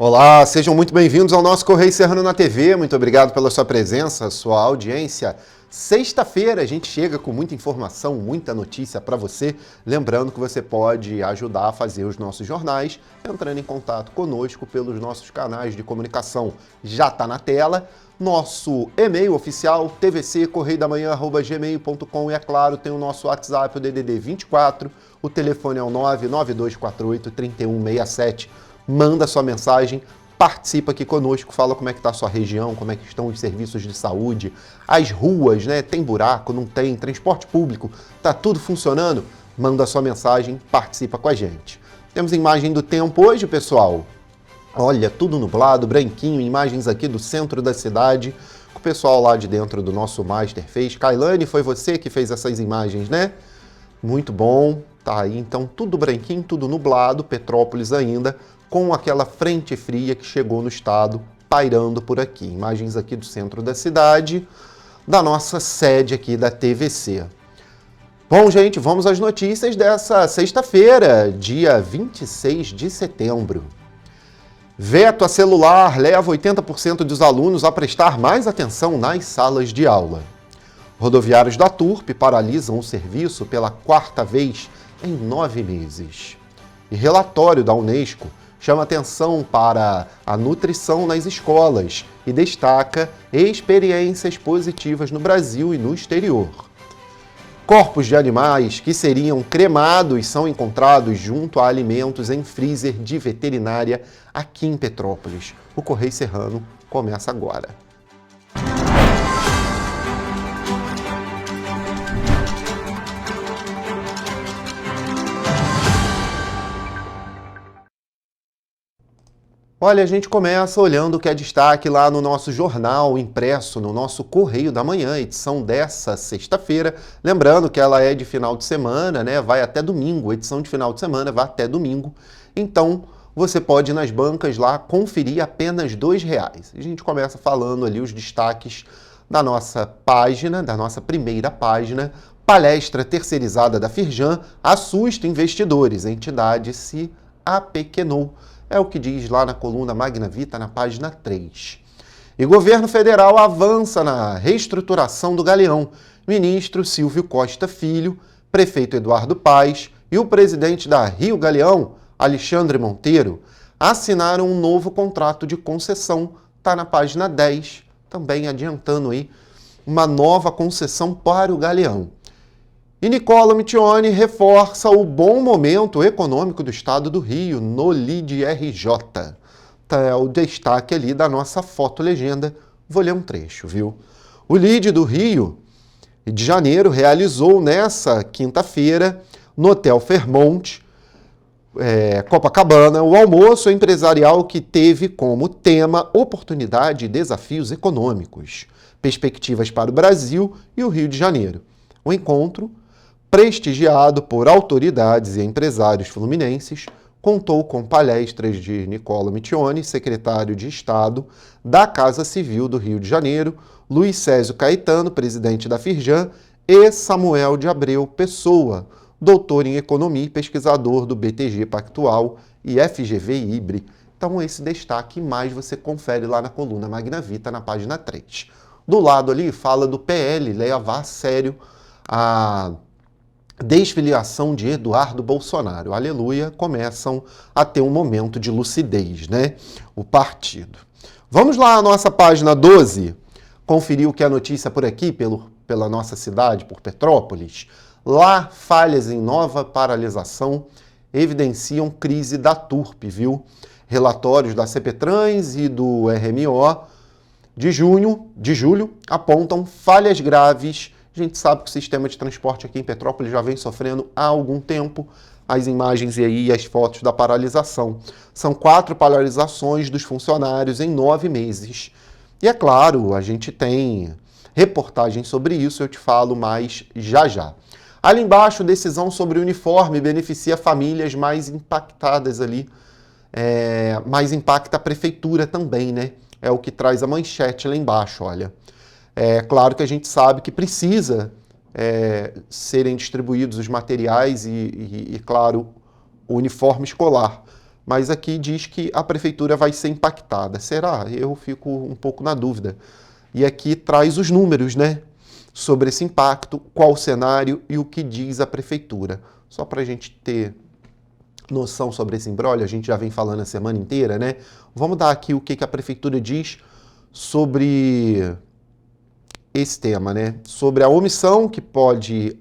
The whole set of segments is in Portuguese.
Olá, sejam muito bem-vindos ao nosso Correio Serrano na TV. Muito obrigado pela sua presença, sua audiência. Sexta-feira a gente chega com muita informação, muita notícia para você. Lembrando que você pode ajudar a fazer os nossos jornais entrando em contato conosco pelos nossos canais de comunicação. Já está na tela. Nosso e-mail oficial, tvccorreiodamanhã@gmail.com, e é claro, tem o nosso WhatsApp, o DDD 24, o telefone é o 99248-3167. Manda sua mensagem, participa aqui conosco, fala como é que está a sua região, como é que estão os serviços de saúde, as ruas, né? Tem buraco, não tem, transporte público, tá tudo funcionando? Manda sua mensagem, participa com a gente. Temos imagem do tempo hoje, pessoal. Olha, tudo nublado, branquinho, imagens aqui do centro da cidade, que o pessoal lá de dentro do nosso Master fez. Kailane, foi você que fez essas imagens, né? Muito bom, tá aí, então tudo branquinho, tudo nublado, Petrópolis ainda, com aquela frente fria que chegou no estado, pairando por aqui. Imagens aqui do centro da cidade, da nossa sede aqui da TVC. Bom, gente, vamos às notícias dessa sexta-feira, dia 26 de setembro. Veto a celular leva 80% dos alunos a prestar mais atenção nas salas de aula. Rodoviários da Turp paralisam o serviço pela quarta vez em 9 meses. E relatório da Unesco chama atenção para a nutrição nas escolas e destaca experiências positivas no Brasil e no exterior. Corpos de animais que seriam cremados são encontrados junto a alimentos em freezer de veterinária aqui em Petrópolis. O Correio Serrano começa agora. Olha, a gente começa olhando o que é destaque lá no nosso jornal impresso, no nosso Correio da Manhã, edição dessa sexta-feira. Lembrando que ela é de final de semana, né? Vai até domingo, edição de final de semana vai até domingo. Então, você pode ir nas bancas lá conferir apenas R$2. A gente começa falando ali os destaques da nossa página, da nossa primeira página. Palestra terceirizada da Firjan assusta investidores, a entidade se apequenou. É o que diz lá na coluna Magna Vita, na página 3. E governo federal avança na reestruturação do Galeão. Ministro Silvio Costa Filho, prefeito Eduardo Paes e o presidente da Rio Galeão, Alexandre Monteiro, assinaram um novo contrato de concessão. Está na página 10, também adiantando aí uma nova concessão para o Galeão. E Nicola Michione reforça o bom momento econômico do estado do Rio no LIDE-RJ. Tá o destaque ali da nossa foto-legenda. Vou ler um trecho, viu? O LIDE do Rio de Janeiro realizou nessa quinta-feira, no Hotel Fairmont, Copacabana, o almoço empresarial que teve como tema oportunidade e desafios econômicos, perspectivas para o Brasil e o Rio de Janeiro. O encontro, prestigiado por autoridades e empresários fluminenses, contou com palestras de Nicola Michione, secretário de Estado da Casa Civil do Rio de Janeiro, Luiz Césio Caetano, presidente da Firjan, e Samuel de Abreu Pessoa, doutor em Economia e pesquisador do BTG Pactual e FGV Ibre. Então esse destaque mais você confere lá na coluna Magna Vita, na página 3. Do lado ali fala do PL levar a sério a desfiliação de Eduardo Bolsonaro. Aleluia, começam a ter um momento de lucidez, né? O partido. Vamos lá à nossa página 12, conferir o que é notícia por aqui, pela nossa cidade, por Petrópolis. Lá, falhas em nova paralisação evidenciam crise da Turp, viu? Relatórios da CPTRANS e do RMO de julho apontam falhas graves. A gente sabe que o sistema de transporte aqui em Petrópolis já vem sofrendo há algum tempo. As imagens e aí as fotos da paralisação. São 4 paralisações dos funcionários em 9 meses. E é claro, a gente tem reportagem sobre isso, eu te falo mais já já. Ali embaixo, decisão sobre uniforme beneficia famílias mais impactadas ali. Mais impacta a prefeitura também, né? É o que traz a manchete lá embaixo, olha. É claro que a gente sabe que precisa serem distribuídos os materiais e, claro, o uniforme escolar. mas aqui diz que a prefeitura vai ser impactada. Será? Eu fico um pouco na dúvida. E aqui traz os números, né? Sobre esse impacto, qual o cenário e o que diz a prefeitura. Só para a gente ter noção sobre esse imbróglio, a gente já vem falando a semana inteira, né? Vamos dar aqui o que a prefeitura diz sobre esse tema, né? Sobre a omissão que pode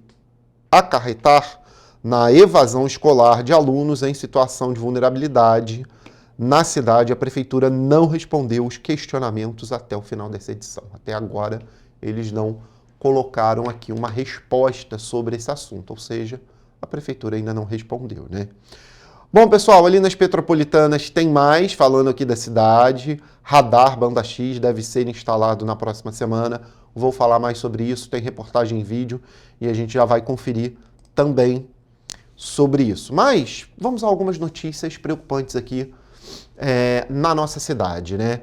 acarretar na evasão escolar de alunos em situação de vulnerabilidade. Na cidade, a prefeitura não respondeu os questionamentos até o final dessa edição. Até agora, eles não colocaram aqui uma resposta sobre esse assunto, ou seja, a prefeitura ainda não respondeu, né? Bom, pessoal, ali nas Petropolitanas tem mais, falando aqui da cidade. Radar Banda X deve ser instalado na próxima semana. Vou falar mais sobre isso, tem reportagem em vídeo e a gente já vai conferir também sobre isso. Mas vamos a algumas notícias preocupantes aqui na nossa cidade, né?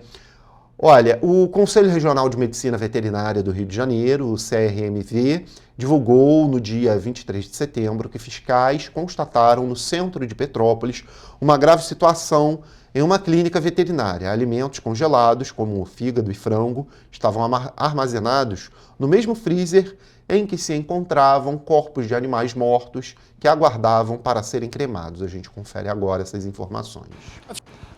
Olha, o Conselho Regional de Medicina Veterinária do Rio de Janeiro, o CRMV, divulgou no dia 23 de setembro que fiscais constataram no centro de Petrópolis uma grave situação em uma clínica veterinária. Alimentos congelados, como fígado e frango, estavam armazenados no mesmo freezer em que se encontravam corpos de animais mortos que aguardavam para serem cremados. A gente confere agora essas informações.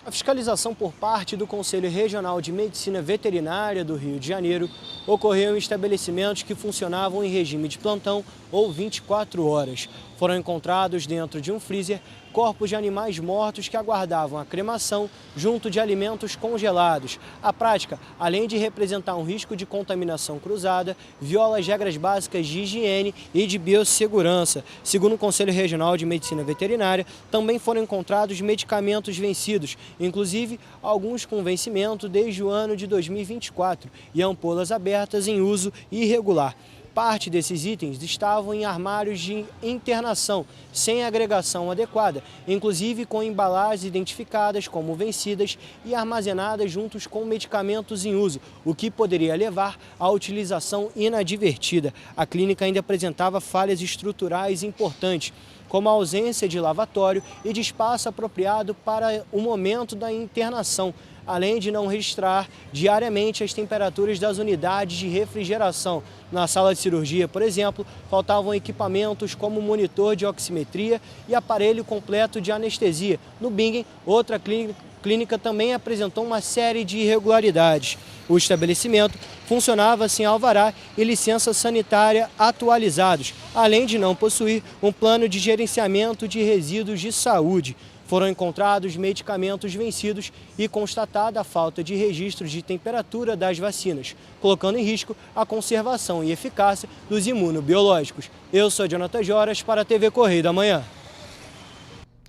A fiscalização por parte do Conselho Regional de Medicina Veterinária do Rio de Janeiro ocorreu em estabelecimentos que funcionavam em regime de plantão ou 24 horas. Foram encontrados dentro de um freezer corpos de animais mortos que aguardavam a cremação junto de alimentos congelados. A prática, além de representar um risco de contaminação cruzada, viola as regras básicas de higiene e de biossegurança. Segundo o Conselho Regional de Medicina Veterinária, também foram encontrados medicamentos vencidos, inclusive alguns com vencimento desde o ano de 2024 e ampolas abertas em uso irregular. Parte desses itens estavam em armários de internação, sem agregação adequada, inclusive com embalagens identificadas como vencidas e armazenadas juntos com medicamentos em uso, o que poderia levar à utilização inadvertida. A clínica ainda apresentava falhas estruturais importantes, como a ausência de lavatório e de espaço apropriado para o momento da internação, além de não registrar diariamente as temperaturas das unidades de refrigeração. Na sala de cirurgia, por exemplo, faltavam equipamentos como monitor de oximetria e aparelho completo de anestesia. No Bingen, outra clínica também apresentou uma série de irregularidades. O estabelecimento funcionava sem alvará e licença sanitária atualizados, além de não possuir um plano de gerenciamento de resíduos de saúde. Foram encontrados medicamentos vencidos e constatada a falta de registro de temperatura das vacinas, colocando em risco a conservação e eficácia dos imunobiológicos. Eu sou Jonathan Joras para a TV Correio da Manhã.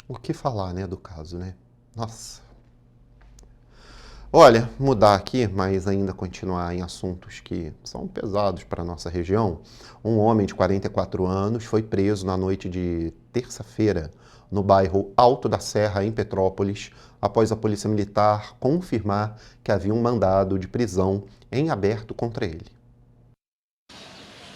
O que falar, né, do caso, né? Nossa. Olha, mudar aqui, mas ainda continuar em assuntos que são pesados para a nossa região. Um homem de 44 anos foi preso na noite de terça-feira no bairro Alto da Serra, em Petrópolis, após a Polícia Militar confirmar que havia um mandado de prisão em aberto contra ele.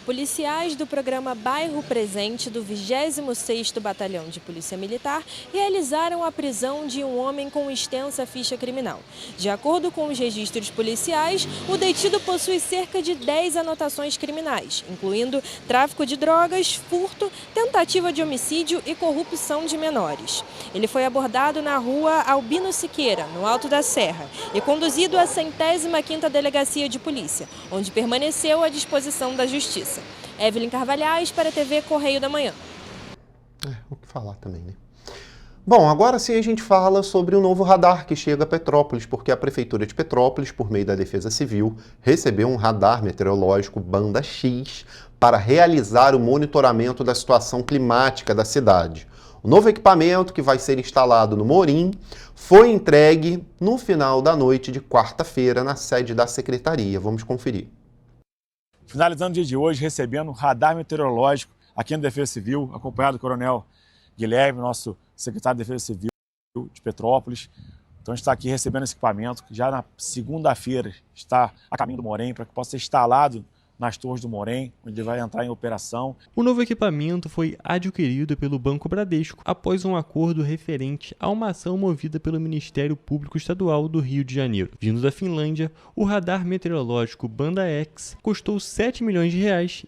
Policiais do programa Bairro Presente do 26º Batalhão de Polícia Militar realizaram a prisão de um homem com extensa ficha criminal. De acordo com os registros policiais, o detido possui cerca de 10 anotações criminais, incluindo tráfico de drogas, furto, tentativa de homicídio e corrupção de menores. Ele foi abordado na rua Albino Siqueira, no Alto da Serra, e conduzido à 105ª Delegacia de Polícia, onde permaneceu à disposição da Justiça. Evelyn Carvalhais para a TV Correio da Manhã. O que falar também, né? Bom, agora sim a gente fala sobre o novo radar que chega a Petrópolis, porque a Prefeitura de Petrópolis, por meio da Defesa Civil, recebeu um radar meteorológico Banda X para realizar o monitoramento da situação climática da cidade. O novo equipamento, que vai ser instalado no Morim, foi entregue no final da noite de quarta-feira na sede da Secretaria. Vamos conferir. Finalizando o dia de hoje, recebendo radar meteorológico aqui no Defesa Civil, acompanhado do Coronel Guilherme, nosso secretário de Defesa Civil de Petrópolis. Então a gente está aqui recebendo esse equipamento, que já na segunda-feira está a caminho do Morim, para que possa ser instalado nas Torres do Morém, onde vai entrar em operação. O novo equipamento foi adquirido pelo Banco Bradesco após um acordo referente a uma ação movida pelo Ministério Público Estadual do Rio de Janeiro. Vindo da Finlândia, o radar meteorológico Banda X custou R$ 7 milhões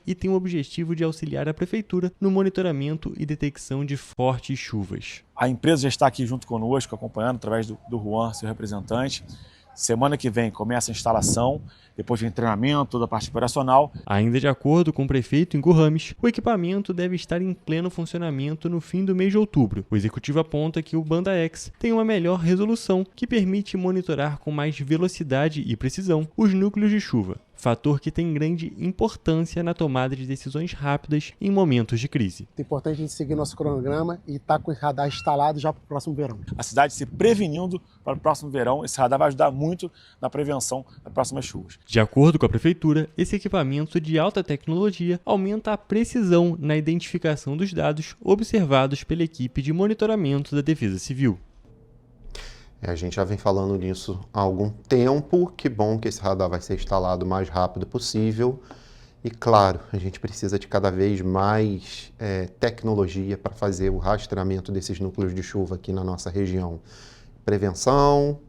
e tem o objetivo de auxiliar a Prefeitura no monitoramento e detecção de fortes chuvas. A empresa já está aqui junto conosco, acompanhando através do Juan, seu representante. Semana que vem começa a instalação, depois vem treinamento, toda a parte operacional. Ainda de acordo com o prefeito Ingo Rames, o equipamento deve estar em pleno funcionamento no fim do mês de outubro. O executivo aponta que o Banda X tem uma melhor resolução que permite monitorar com mais velocidade e precisão os núcleos de chuva, fator que tem grande importância na tomada de decisões rápidas em momentos de crise. É importante a gente seguir nosso cronograma e estar com o radar instalado já para o próximo verão. A cidade se prevenindo para o próximo verão, esse radar vai ajudar muito na prevenção das próximas chuvas. De acordo com a Prefeitura, esse equipamento de alta tecnologia aumenta a precisão na identificação dos dados observados pela equipe de monitoramento da Defesa Civil. A gente já vem falando nisso há algum tempo. Que bom que esse radar vai ser instalado o mais rápido possível. E claro, a gente precisa de cada vez mais tecnologia para fazer o rastreamento desses núcleos de chuva aqui na nossa região. Prevenção,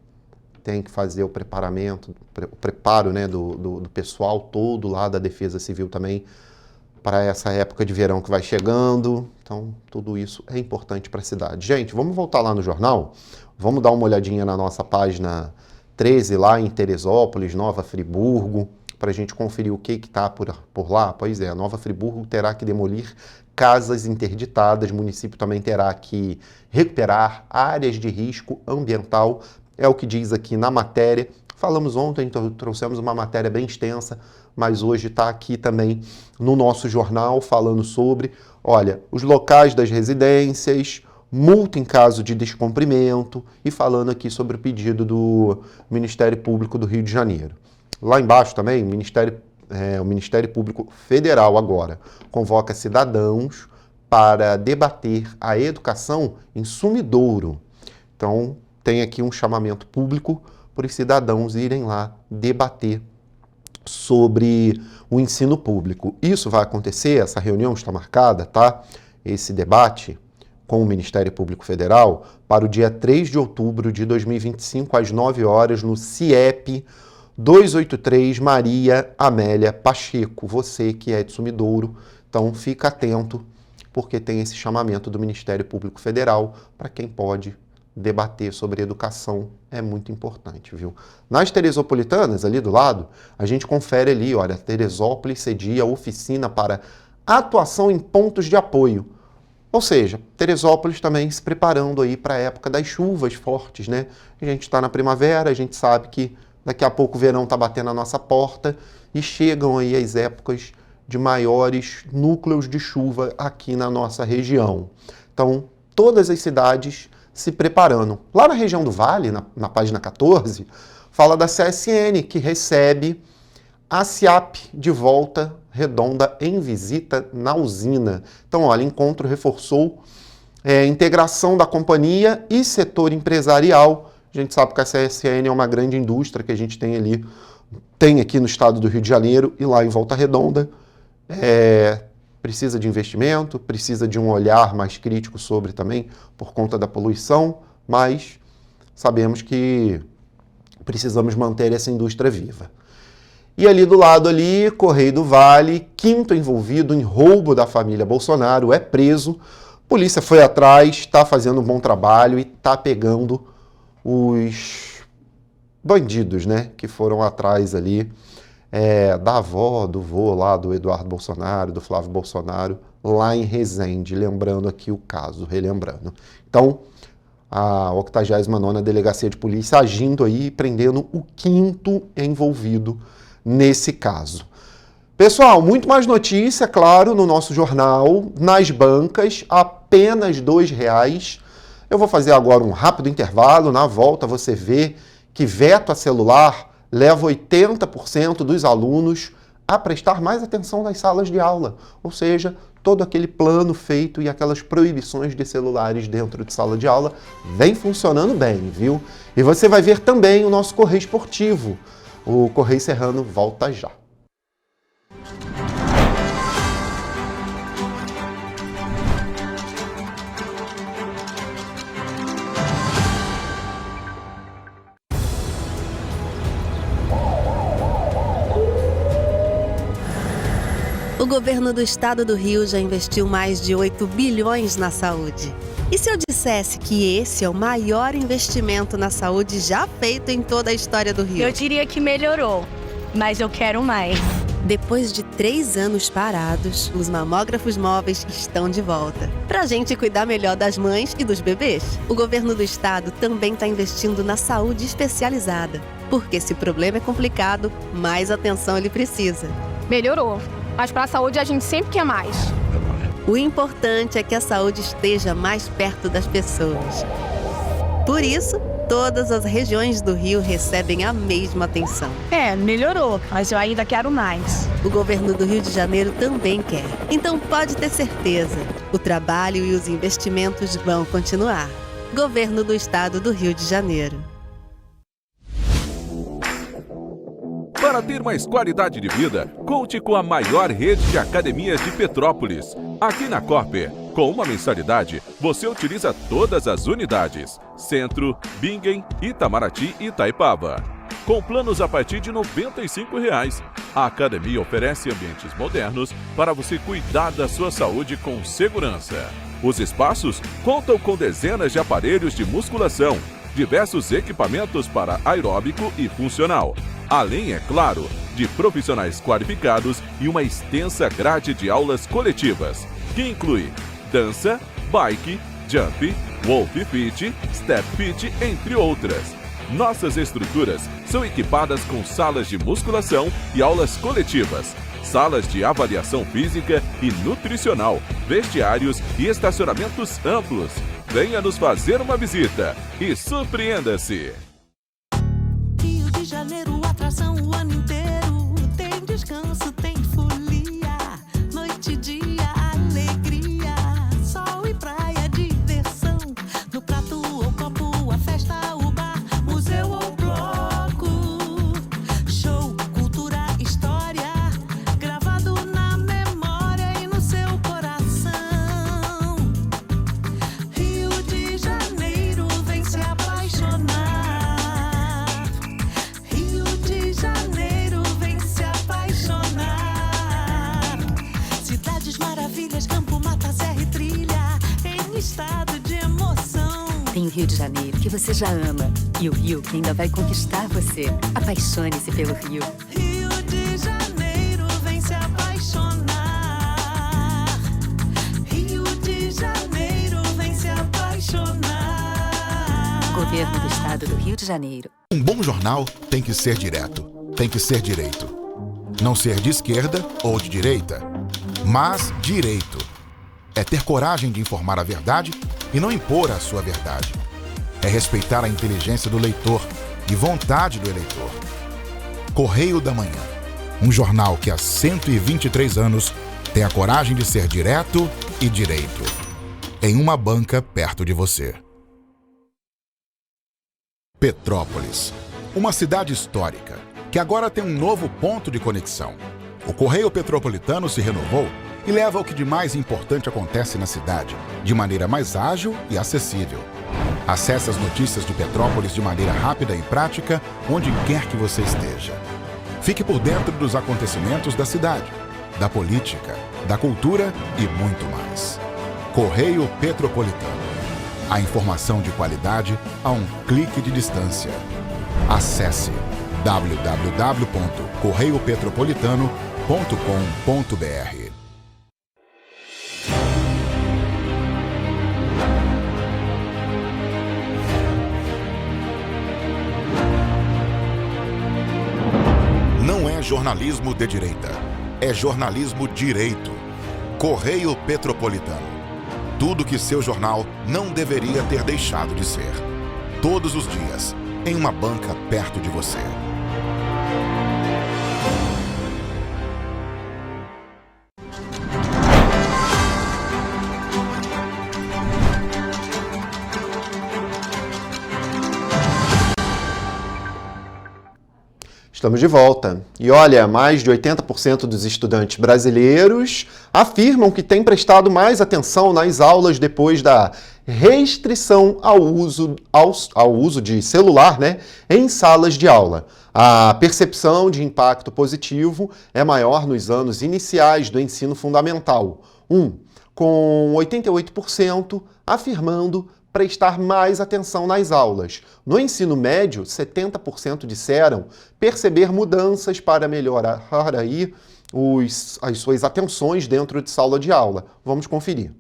tem que fazer o preparo, né, do pessoal todo lá da Defesa Civil também para essa época de verão que vai chegando. Então, tudo isso é importante para a cidade. Gente, vamos voltar lá no jornal? Vamos dar uma olhadinha na nossa página 13, lá em Teresópolis, Nova Friburgo, para a gente conferir o que está por lá. Pois é, a Nova Friburgo terá que demolir casas interditadas, o município também terá que recuperar áreas de risco ambiental, é o que diz aqui na matéria. Falamos ontem, então trouxemos uma matéria bem extensa, mas hoje está aqui também no nosso jornal falando sobre, olha, os locais das residências, multa em caso de descumprimento e falando aqui sobre o pedido do Ministério Público do Rio de Janeiro. Lá embaixo também, o Ministério Público Federal agora convoca cidadãos para debater a educação em Sumidouro. Então, tem aqui um chamamento público para os cidadãos irem lá debater sobre o ensino público. Isso vai acontecer, essa reunião está marcada, tá? Esse debate com o Ministério Público Federal para o dia 3 de outubro de 2025, às 9 horas, no CIEP 283 Maria Amélia Pacheco. Você que é de Sumidouro, então fica atento, porque tem esse chamamento do Ministério Público Federal para quem pode debater sobre educação, é muito importante, viu? Nas Teresopolitanas, ali do lado, a gente confere ali, olha, Teresópolis cedia oficina para atuação em pontos de apoio. Ou seja, Teresópolis também se preparando aí para a época das chuvas fortes, né? A gente está na primavera, a gente sabe que daqui a pouco o verão está batendo a nossa porta e chegam aí as épocas de maiores núcleos de chuva aqui na nossa região. Então, todas as cidades se preparando. Lá na região do Vale, na página 14, fala da CSN, que recebe a SIAP de Volta Redonda em visita na usina. Então, olha, encontro reforçou integração da companhia e setor empresarial. A gente sabe que a CSN é uma grande indústria que a gente tem aqui no estado do Rio de Janeiro e lá em Volta Redonda. Precisa de investimento, precisa de um olhar mais crítico sobre também, por conta da poluição, mas sabemos que precisamos manter essa indústria viva. E ali do lado, ali, Correio do Vale, quinto envolvido em roubo da família Bolsonaro, é preso. Polícia foi atrás, está fazendo um bom trabalho e está pegando os bandidos, né, que foram atrás ali da avó, do vô lá, do Eduardo Bolsonaro, do Flávio Bolsonaro, lá em Resende, lembrando aqui o caso, relembrando. Então, a 89ª Delegacia de Polícia agindo aí, prendendo o quinto envolvido nesse caso. Pessoal, muito mais notícia, claro, no nosso jornal, nas bancas, apenas R$2. Eu vou fazer agora um rápido intervalo, na volta você vê que veto a celular leva 80% dos alunos a prestar mais atenção nas salas de aula, ou seja, todo aquele plano feito e aquelas proibições de celulares dentro de sala de aula vem funcionando bem, viu? E você vai ver também o nosso Correio Esportivo. O Correio Serrano volta já. O governo do estado do Rio já investiu mais de 8 bilhões na saúde. E se eu dissesse que esse é o maior investimento na saúde já feito em toda a história do Rio? Eu diria que melhorou, mas eu quero mais. Depois de 3 anos parados, os mamógrafos móveis estão de volta. Pra gente cuidar melhor das mães e dos bebês. O governo do estado também está investindo na saúde especializada. Porque se o problema é complicado, mais atenção ele precisa. Melhorou, mas para a saúde a gente sempre quer mais. O importante é que a saúde esteja mais perto das pessoas. Por isso, todas as regiões do Rio recebem a mesma atenção. Melhorou, mas eu ainda quero mais. O governo do Rio de Janeiro também quer. Então pode ter certeza, o trabalho e os investimentos vão continuar. Governo do Estado do Rio de Janeiro. Para ter mais qualidade de vida, conte com a maior rede de academias de Petrópolis. Aqui na Corper, com uma mensalidade, você utiliza todas as unidades: Centro, Bingen, Itamaraty e Itaipava. Com planos a partir de R$ 95,00. A academia oferece ambientes modernos para você cuidar da sua saúde com segurança. Os espaços contam com dezenas de aparelhos de musculação, diversos equipamentos para aeróbico e funcional, além, é claro, de profissionais qualificados e uma extensa grade de aulas coletivas, que inclui dança, bike, jump, wolf fit, step fit, entre outras. Nossas estruturas são equipadas com salas de musculação e aulas coletivas, salas de avaliação física e nutricional, vestiários e estacionamentos amplos. Venha nos fazer uma visita e surpreenda-se! Rio de Janeiro, atração o ano inteiro. Tem descanso, tem folia, noite e dia, alegria, sol e praia, diversão. No prato ou copo, a festa, o bar, museu ou bloco. Show, cultura, história, gravado na memória e no seu coração. Rio de Janeiro, vem se apaixonar. Rio de Janeiro, vem se apaixonar. Cidades maravilhas, campo, mata, serra e trilha, em estado de emoção. Tem o Rio de Janeiro, que você já ama, e o Rio, que ainda vai conquistar você. Apaixone-se pelo Rio. Rio de Janeiro, vem se apaixonar. Rio de Janeiro, vem se apaixonar. Governo do Estado do Rio de Janeiro. Um bom jornal tem que ser direto, tem que ser direito. Não ser de esquerda ou de direita, mas direito. É ter coragem de informar a verdade e não impor a sua verdade. É respeitar a inteligência do leitor e vontade do eleitor. Correio da Manhã, um jornal que há 123 anos tem a coragem de ser direto e direito. Em uma banca perto de você. Petrópolis, uma cidade histórica que agora tem um novo ponto de conexão. O Correio Petropolitano se renovou e leva o que de mais importante acontece na cidade, de maneira mais ágil e acessível. Acesse as notícias de Petrópolis de maneira rápida e prática, onde quer que você esteja. Fique por dentro dos acontecimentos da cidade, da política, da cultura e muito mais. Correio Petropolitano. A informação de qualidade a um clique de distância. Acesse www.correiopetropolitano.com.br. Não é jornalismo de direita, é jornalismo direito. Correio Petropolitano. Tudo que seu jornal não deveria ter deixado de ser. Todos os dias, em uma banca perto de você. Estamos de volta. E olha, mais de 80% dos estudantes brasileiros afirmam que têm prestado mais atenção nas aulas depois da restrição ao uso de celular, né, em salas de aula. A percepção de impacto positivo é maior nos anos iniciais do ensino fundamental, com 88% afirmando prestar mais atenção nas aulas. No ensino médio, 70% disseram perceber mudanças para melhorar aí as suas atenções dentro de sala de aula. Vamos conferir.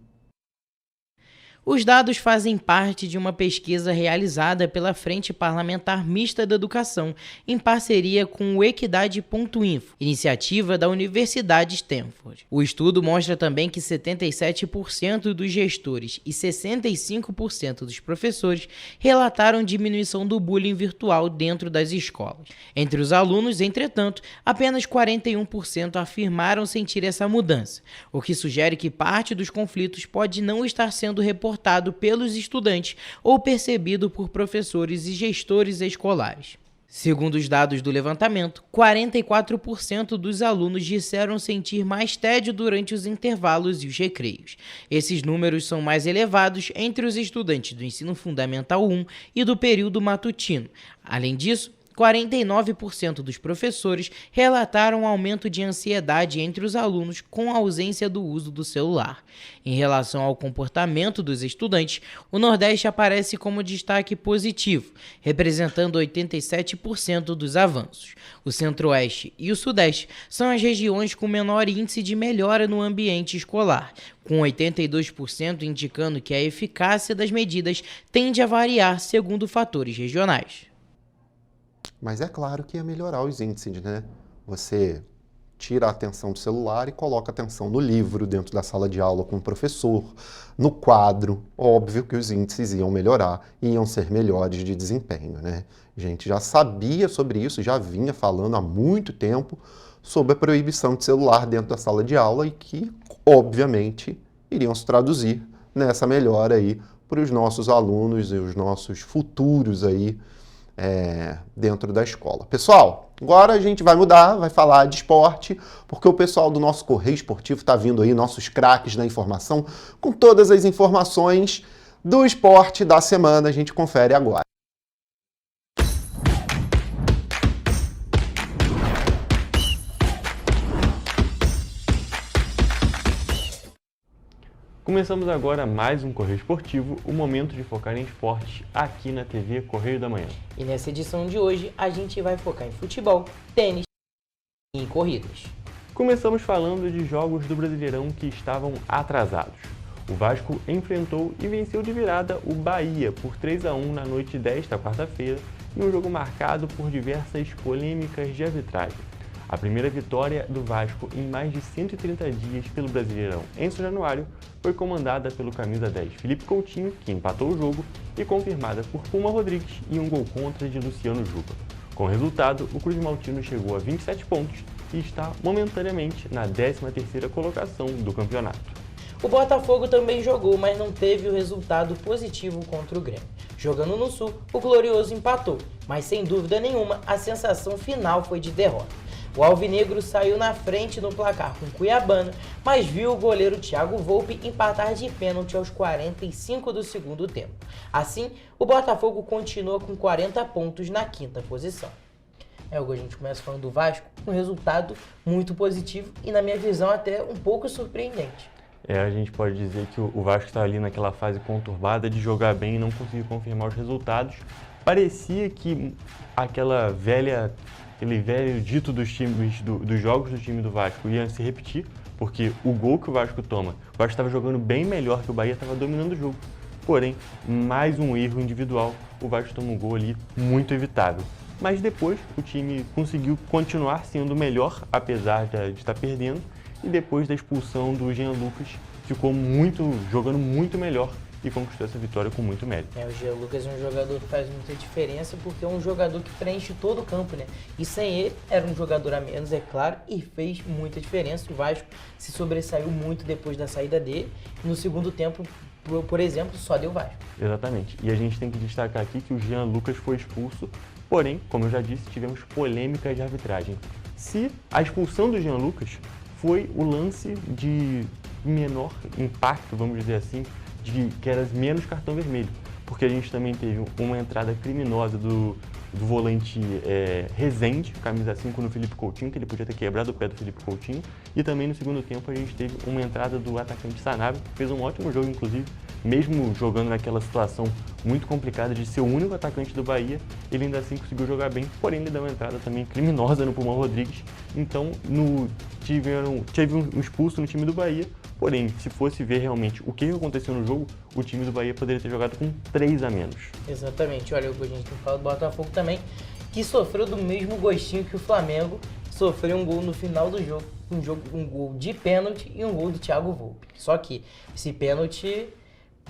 Os dados fazem parte de uma pesquisa realizada pela Frente Parlamentar Mista da Educação, em parceria com o Equidade.info, iniciativa da Universidade Stanford. O estudo mostra também que 77% dos gestores e 65% dos professores relataram diminuição do bullying virtual dentro das escolas. Entre os alunos, entretanto, apenas 41% afirmaram sentir essa mudança, o que sugere que parte dos conflitos pode não estar sendo reportado pelos estudantes ou percebido por professores e gestores escolares. Segundo os dados do levantamento, 44% dos alunos disseram sentir mais tédio durante os intervalos e os recreios. Esses números são mais elevados entre os estudantes do ensino fundamental 1 e do período matutino. Além disso, 49% dos professores relataram aumento de ansiedade entre os alunos com a ausência do uso do celular. Em relação ao comportamento dos estudantes, o Nordeste aparece como destaque positivo, representando 87% dos avanços. O Centro-Oeste e o Sudeste são as regiões com menor índice de melhora no ambiente escolar, com 82% indicando que a eficácia das medidas tende a variar segundo fatores regionais. Mas é claro que ia melhorar os índices, né? Você tira a atenção do celular e coloca a atenção no livro, dentro da sala de aula com o professor, no quadro. Óbvio que os índices iam melhorar e iam ser melhores de desempenho, né? A gente já sabia sobre isso, já vinha falando há muito tempo sobre a proibição de celular dentro da sala de aula e que, obviamente, iriam se traduzir nessa melhora aí para os nossos alunos e os nossos futuros aí, dentro da escola. Pessoal, agora a gente vai mudar, vai falar de esporte, porque o pessoal do nosso Correio Esportivo está vindo aí, nossos craques da informação, com todas as informações do esporte da semana. A gente confere agora. Começamos agora mais um Correio Esportivo, o momento de focar em esportes aqui na TV Correio da Manhã. E nessa edição de hoje a gente vai focar em futebol, tênis e em corridas. Começamos falando de jogos do Brasileirão que estavam atrasados. O Vasco enfrentou e venceu de virada o Bahia por 3-1 na noite desta quarta-feira, em um jogo marcado por diversas polêmicas de arbitragem. A primeira vitória do Vasco em mais de 130 dias pelo Brasileirão em São Januário foi comandada pelo camisa 10 Felipe Coutinho, que empatou o jogo, e confirmada por Puma Rodrigues e um gol contra de Luciano Juba. Com o resultado, o Cruz Maltino chegou a 27 pontos e está momentaneamente na 13ª colocação do campeonato. O Botafogo também jogou, mas não teve o resultado positivo contra o Grêmio. Jogando no Sul, o Glorioso empatou, mas sem dúvida nenhuma a sensação final foi de derrota. O Alvinegro saiu na frente no placar com o Cuiabano, mas viu o goleiro Thiago Volpi empatar de pênalti aos 45 do segundo tempo. Assim, o Botafogo continua com 40 pontos na 5ª posição. Hugo, a gente começa falando do Vasco, um resultado muito positivo e, na minha visão, até um pouco surpreendente. A gente pode dizer que o Vasco está ali naquela fase conturbada de jogar bem e não conseguir confirmar os resultados. Parecia que aquele velho dito dos jogos do time do Vasco ia se repetir, porque o gol que o Vasco toma, o Vasco estava jogando bem melhor que o Bahia, estava dominando o jogo. Porém, mais um erro individual, o Vasco toma um gol ali muito evitável. Mas depois o time conseguiu continuar sendo melhor, apesar de estar perdendo, e depois da expulsão do Jean Lucas, ficou jogando muito melhor e conquistou essa vitória com muito mérito. O Jean Lucas é um jogador que faz muita diferença, porque é um jogador que preenche todo o campo, né? E sem ele, era um jogador a menos, é claro, e fez muita diferença. O Vasco se sobressaiu muito depois da saída dele. No segundo tempo, por exemplo, só deu Vasco. Exatamente. E a gente tem que destacar aqui que o Jean Lucas foi expulso, porém, como eu já disse, tivemos polêmicas de arbitragem. Se a expulsão do Jean Lucas foi o lance de menor impacto, vamos dizer assim, que era menos cartão vermelho, porque a gente também teve uma entrada criminosa do volante Rezende, camisa 5 no Felipe Coutinho, que ele podia ter quebrado o pé do Felipe Coutinho, e também no segundo tempo a gente teve uma entrada do atacante Sanabria, que fez um ótimo jogo, inclusive, mesmo jogando naquela situação muito complicada de ser o único atacante do Bahia, ele ainda assim conseguiu jogar bem, porém ele deu uma entrada também criminosa no Pulmão Rodrigues, então teve um expulso no time do Bahia, porém, se fosse ver realmente o que aconteceu no jogo, o time do Bahia poderia ter jogado com 3 a menos. Exatamente, olha, a gente fala do Botafogo também, que sofreu do mesmo gostinho que o Flamengo, sofreu um gol no final do jogo, um gol de pênalti e um gol do Thiago Volpi. Só que esse pênalti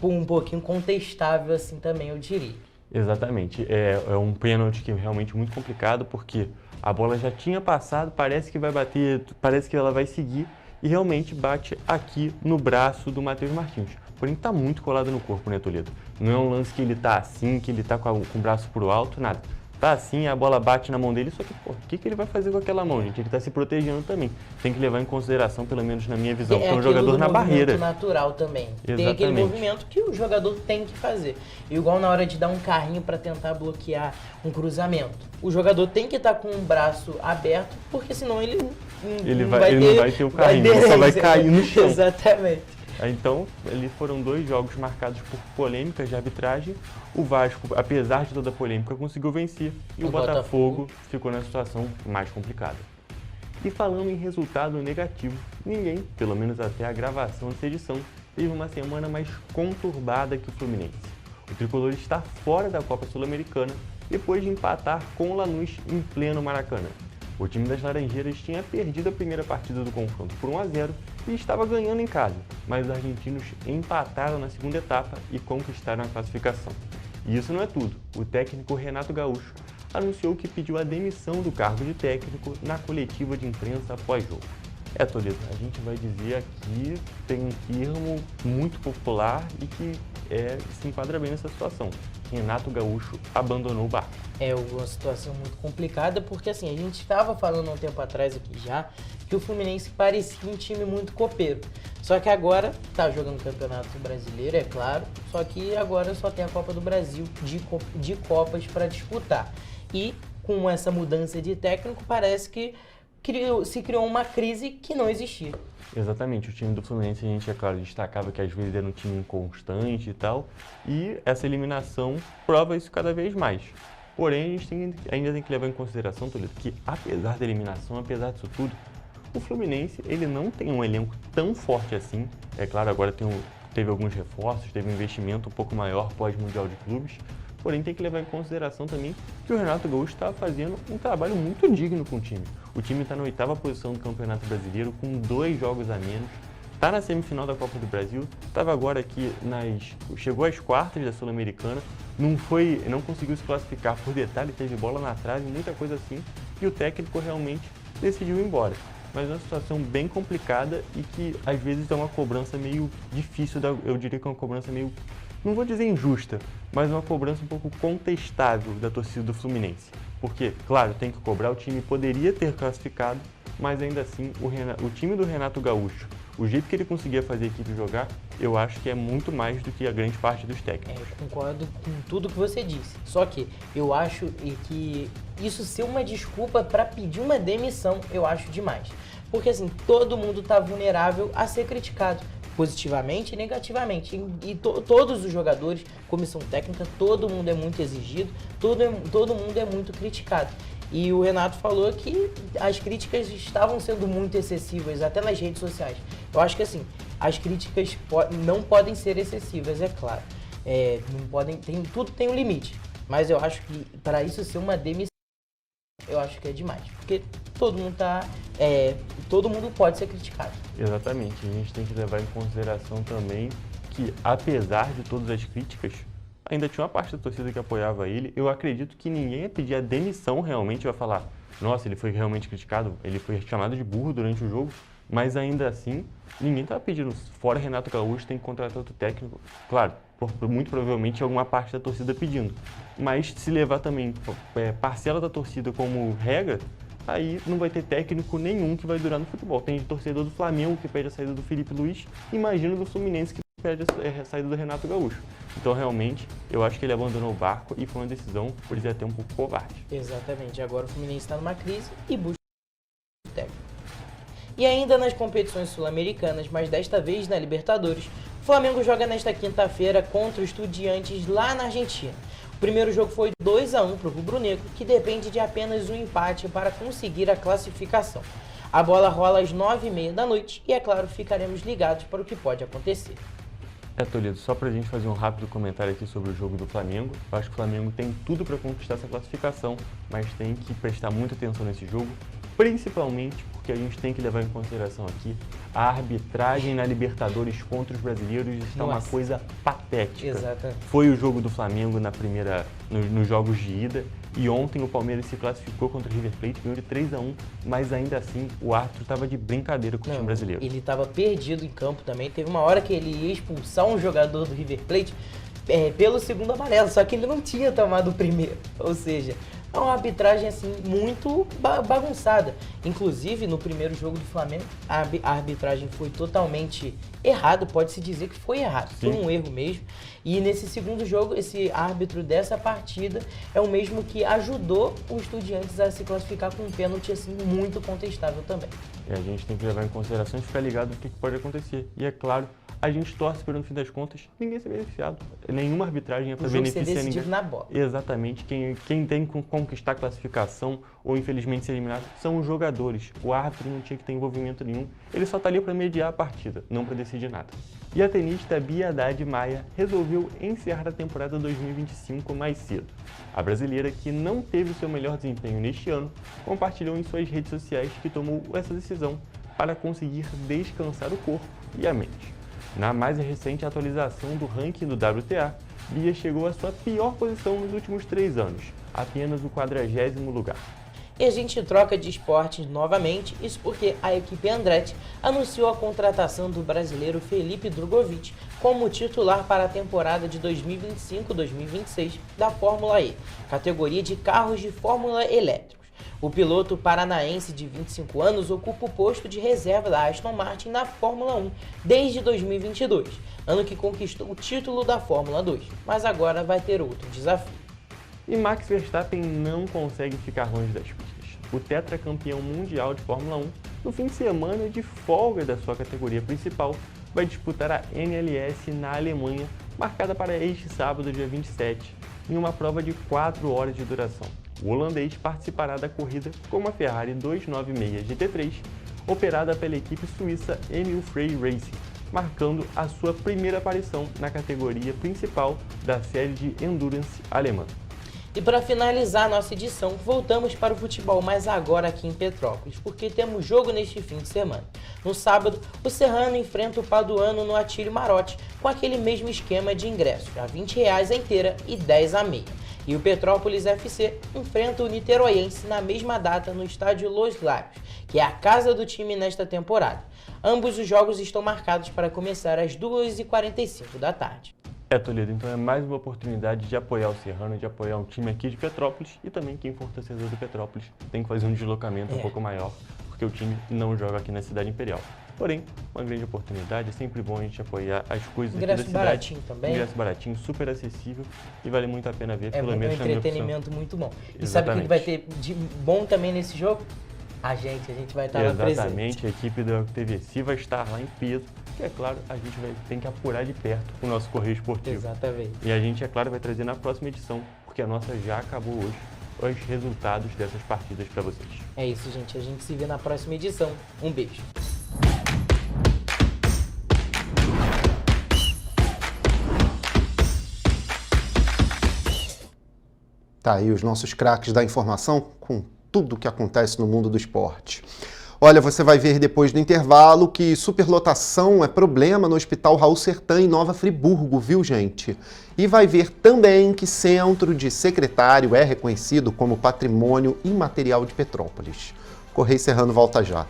um pouquinho contestável assim também, eu diria. Exatamente, é um pênalti que é realmente muito complicado, porque a bola já tinha passado, parece que vai bater, parece que ela vai seguir, e realmente bate aqui no braço do Matheus Martins. Porém, está muito colado no corpo, né, Toledo? Não é um lance que ele está assim, que ele está com o braço pro alto, nada. Tá assim, a bola bate na mão dele, só que, pô, o que ele vai fazer com aquela mão, gente? Ele está se protegendo também. Tem que levar em consideração, pelo menos na minha visão, que é um jogador na barreira. É natural também. Exatamente. Tem aquele movimento que o jogador tem que fazer. Igual na hora de dar um carrinho para tentar bloquear um cruzamento. O jogador tem que estar com o braço aberto, porque senão ele não vai ter o carrinho, ele só vai cair no chão. Exatamente. Então, ali foram 2 jogos marcados por polêmicas de arbitragem. O Vasco, apesar de toda a polêmica, conseguiu vencer e o Botafogo ficou na situação mais complicada. E falando em resultado negativo, ninguém, pelo menos até a gravação dessa edição, teve uma semana mais conturbada que o Fluminense. O tricolor está fora da Copa Sul-Americana depois de empatar com o Lanús em pleno Maracanã. O time das Laranjeiras tinha perdido a primeira partida do confronto por 1 a 0 e estava ganhando em casa, mas os argentinos empataram na segunda etapa e conquistaram a classificação. E isso não é tudo. O técnico Renato Gaúcho anunciou que pediu a demissão do cargo de técnico na coletiva de imprensa pós-jogo. Toledo, a gente vai dizer aqui, tem um termo muito popular e que se enquadra bem nessa situação. Renato Gaúcho abandonou o barco. É uma situação muito complicada, porque assim, a gente estava falando um tempo atrás aqui já, que o Fluminense parecia um time muito copeiro. Só que agora está jogando Campeonato Brasileiro, é claro, só que agora só tem a Copa do Brasil de Copas para disputar. E com essa mudança de técnico, parece que se criou uma crise que não existia. Exatamente, o time do Fluminense, a gente, é claro, destacava que às vezes era um time inconstante e tal, e essa eliminação prova isso cada vez mais. Porém, a gente ainda tem que levar em consideração, Toledo, que apesar da eliminação, apesar disso tudo, o Fluminense ele não tem um elenco tão forte assim. É claro, agora teve alguns reforços, teve um investimento um pouco maior pós-Mundial de Clubes, porém tem que levar em consideração também que o Renato Gaúcho estava fazendo um trabalho muito digno com o time. O time está na 8ª posição do Campeonato Brasileiro, com 2 jogos a menos, está na semifinal da Copa do Brasil, estava agora aqui chegou às quartas da Sul-Americana, não conseguiu se classificar por detalhe, teve bola na trave, muita coisa assim, e o técnico realmente decidiu ir embora. Mas é uma situação bem complicada e que às vezes é uma cobrança meio difícil, eu diria que é uma cobrança meio, não vou dizer injusta, mas uma cobrança um pouco contestável da torcida do Fluminense. Porque, claro, tem que cobrar, o time poderia ter classificado, mas ainda assim o time do Renato Gaúcho, o jeito que ele conseguia fazer a equipe jogar, eu acho que é muito mais do que a grande parte dos técnicos. Eu concordo com tudo que você disse, só que eu acho que isso ser uma desculpa para pedir uma demissão, eu acho demais. Porque assim, todo mundo está vulnerável a ser criticado, positivamente e negativamente. E todos os jogadores, comissão técnica, todo mundo é muito exigido, todo mundo é muito criticado. E o Renato falou que as críticas estavam sendo muito excessivas, até nas redes sociais. Eu acho que assim, as críticas não podem ser excessivas, é claro. Não podem, tudo tem um limite. Mas eu acho que para isso ser uma demissão, eu acho que é demais. Porque todo mundo pode ser criticado. Exatamente. A gente tem que levar em consideração também que, apesar de todas as críticas, ainda tinha uma parte da torcida que apoiava ele. Eu acredito que ninguém ia pedir a demissão realmente, vai falar, nossa, ele foi realmente criticado, ele foi chamado de burro durante o jogo, mas ainda assim, ninguém estava pedindo, fora Renato Gaúcho, tem que contratar outro técnico. Claro, muito provavelmente alguma parte da torcida pedindo, mas se levar também parcela da torcida como regra, aí não vai ter técnico nenhum que vai durar no futebol. Tem torcedor do Flamengo que pede a saída do Felipe Luiz, imagina do Fluminense que pede a saída do Renato Gaúcho. Então, realmente, eu acho que ele abandonou o barco e foi uma decisão, por dizer até um pouco covarde. Exatamente. Agora o Fluminense está numa crise e busca o técnico. E ainda nas competições sul-americanas, mas desta vez na Libertadores, o Flamengo joga nesta quinta-feira contra o Estudiantes lá na Argentina. O primeiro jogo foi 2-1 para o rubro-negro, que depende de apenas um empate para conseguir a classificação. A bola rola às 9h30 da noite e, é claro, ficaremos ligados para o que pode acontecer. Toledo, só pra gente fazer um rápido comentário aqui sobre o jogo do Flamengo. Eu acho que o Flamengo tem tudo para conquistar essa classificação, mas tem que prestar muita atenção nesse jogo, principalmente porque a gente tem que levar em consideração aqui a arbitragem na Libertadores contra os brasileiros está uma coisa patética. Exatamente. Foi o jogo do Flamengo nos jogos de ida e ontem o Palmeiras se classificou contra o River Plate, ganhou de 3-1, mas ainda assim o árbitro estava de brincadeira com o time brasileiro. Ele estava perdido em campo também, teve uma hora que ele ia expulsar um jogador do River Plate pelo segundo amarelo, só que ele não tinha tomado o primeiro, ou seja, é uma arbitragem assim muito bagunçada. Inclusive no primeiro jogo do Flamengo a arbitragem foi totalmente errada, pode-se dizer que foi errado, foi um erro mesmo. E nesse segundo jogo, esse árbitro dessa partida é o mesmo que ajudou o Estudiantes a se classificar com um pênalti assim muito contestável também. A gente tem que levar em consideração e ficar ligado no que pode acontecer. E é claro, a gente torce para, no fim das contas, ninguém ser beneficiado. Nenhuma arbitragem é para beneficiar ninguém. Na bola. Exatamente. Quem tem que conquistar a classificação ou, infelizmente, ser eliminado são os jogadores. O árbitro não tinha que ter envolvimento nenhum. Ele só está ali para mediar a partida, não para decidir nada. E a tenista Bia Haddad Maia resolveu encerrar a temporada 2025 mais cedo. A brasileira, que não teve o seu melhor desempenho neste ano, compartilhou em suas redes sociais que tomou essa decisão para conseguir descansar o corpo e a mente. Na mais recente atualização do ranking do WTA, Bia chegou à sua pior posição nos últimos 3 anos, apenas o 40º lugar. E a gente troca de esportes novamente, isso porque a equipe Andretti anunciou a contratação do brasileiro Felipe Drugovich como titular para a temporada de 2025-2026 da Fórmula E, categoria de carros de Fórmula elétricos. O piloto paranaense de 25 anos ocupa o posto de reserva da Aston Martin na Fórmula 1 desde 2022, ano que conquistou o título da Fórmula 2, mas agora vai ter outro desafio. E Max Verstappen não consegue ficar longe das pistas. O tetracampeão mundial de Fórmula 1, no fim de semana de folga da sua categoria principal, vai disputar a NLS na Alemanha, marcada para este sábado, dia 27, em uma prova de 4 horas de duração. O holandês participará da corrida com uma Ferrari 296 GT3, operada pela equipe suíça Emil Frey Racing, marcando a sua primeira aparição na categoria principal da série de Endurance alemã. E para finalizar nossa edição, voltamos para o futebol, mas agora aqui em Petrópolis, porque temos jogo neste fim de semana. No sábado, o Serrano enfrenta o Paduano no Atílio Marotti, com aquele mesmo esquema de ingressos, a R$20 a inteira e 10 a meia. E o Petrópolis FC enfrenta o Niteroiense na mesma data no estádio Los Lábios, que é a casa do time nesta temporada. Ambos os jogos estão marcados para começar às 2h45 da tarde. Toledo, então é mais uma oportunidade de apoiar o Serrano, de apoiar um time aqui de Petrópolis e também quem for torcedor do Petrópolis tem que fazer um deslocamento um pouco maior, porque o time não joga aqui na cidade imperial. Porém, uma grande oportunidade, é sempre bom a gente apoiar as coisas aqui da cidade. Ingresso baratinho também. Ingresso baratinho, super acessível e vale muito a pena ver, pelo menos na minha opção. É um entretenimento muito bom. E sabe o que vai ter de bom também nesse jogo? A gente vai estar lá presente. Exatamente, a equipe da TVC vai estar lá em peso, que é claro, a gente tem que apurar de perto o nosso correio esportivo. Exatamente. E a gente, é claro, vai trazer na próxima edição, porque a nossa já acabou hoje, os resultados dessas partidas para vocês. É isso, gente. A gente se vê na próxima edição. Um beijo. Tá aí os nossos craques da informação com tudo o que acontece no mundo do esporte. Olha, você vai ver depois do intervalo que superlotação é problema no Hospital Raul Sertã em Nova Friburgo, viu, gente? E vai ver também que Centro de Secretário é reconhecido como Patrimônio Imaterial de Petrópolis. Correio Serrano volta já.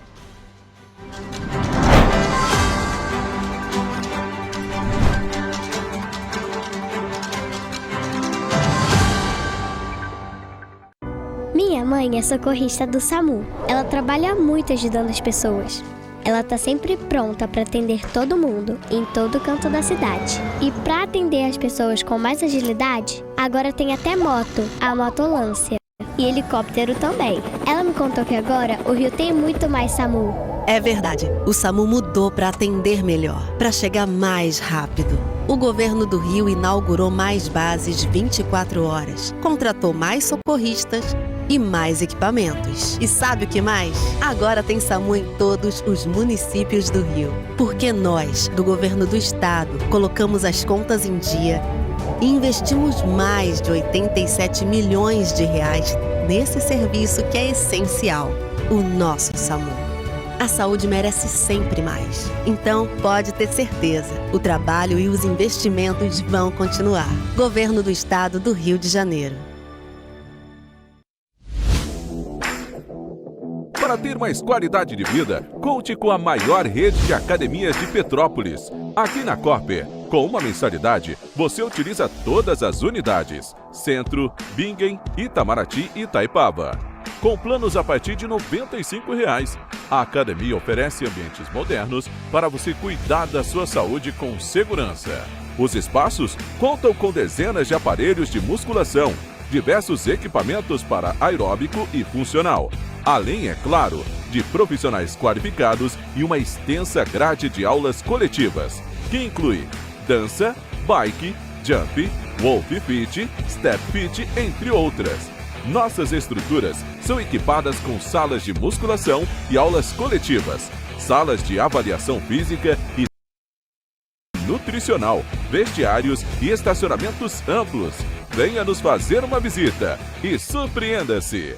Minha mãe é socorrista do SAMU. Ela trabalha muito ajudando as pessoas. Ela tá sempre pronta para atender todo mundo, em todo canto da cidade. E para atender as pessoas com mais agilidade, agora tem até moto, a motolância. E helicóptero também. Ela me contou que agora o Rio tem muito mais SAMU. É verdade, o SAMU mudou para atender melhor, para chegar mais rápido. O governo do Rio inaugurou mais bases 24 horas, contratou mais socorristas e mais equipamentos. E sabe o que mais? Agora tem SAMU em todos os municípios do Rio. Porque nós, do governo do estado, colocamos as contas em dia e investimos mais de 87 milhões de reais nesse serviço que é essencial, o nosso SAMU. A saúde merece sempre mais. Então, pode ter certeza, o trabalho e os investimentos vão continuar. Governo do Estado do Rio de Janeiro. Para ter mais qualidade de vida, conte com a maior rede de academias de Petrópolis. Aqui na Corper, com uma mensalidade, você utiliza todas as unidades: Centro, Bingen, Itamaraty e Itaipava. Com planos a partir de R$ 95,00. A academia oferece ambientes modernos para você cuidar da sua saúde com segurança. Os espaços contam com dezenas de aparelhos de musculação, diversos equipamentos para aeróbico e funcional, além, é claro, de profissionais qualificados e uma extensa grade de aulas coletivas, que inclui dança, bike, jump, wolf fit, step fit, entre outras. Nossas estruturas são equipadas com salas de musculação e aulas coletivas, salas de avaliação física e nutricional, vestiários e estacionamentos amplos. Venha nos fazer uma visita e surpreenda-se!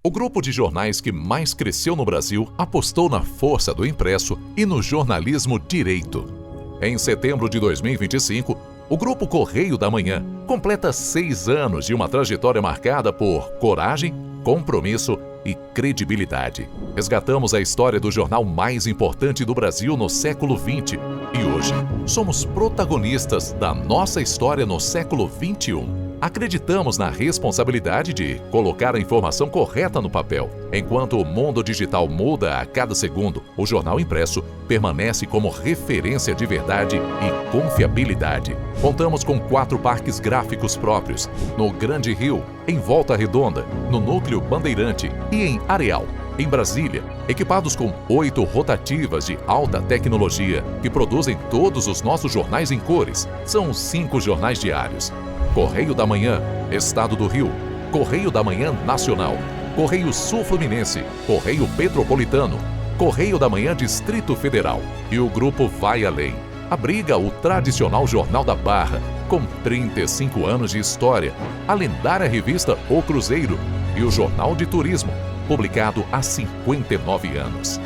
O grupo de jornais que mais cresceu no Brasil apostou na força do impresso e no jornalismo direito. Em setembro de 2025, o Grupo Correio da Manhã completa 6 anos de uma trajetória marcada por coragem, compromisso e credibilidade. Resgatamos a história do jornal mais importante do Brasil no século XX e hoje somos protagonistas da nossa história no século XXI. Acreditamos na responsabilidade de colocar a informação correta no papel. Enquanto o mundo digital muda a cada segundo, o jornal impresso permanece como referência de verdade e confiabilidade. Contamos com 4 parques gráficos próprios, no Grande Rio, em Volta Redonda, no Núcleo Bandeirante e em Areal. Em Brasília, equipados com 8 rotativas de alta tecnologia que produzem todos os nossos jornais em cores. São 5 jornais diários. Correio da Manhã, Estado do Rio, Correio da Manhã Nacional, Correio Sul-Fluminense, Correio Petropolitano, Correio da Manhã Distrito Federal. E o grupo vai além. Abriga o tradicional Jornal da Barra, com 35 anos de história, a lendária revista O Cruzeiro e o Jornal de Turismo, publicado há 59 anos.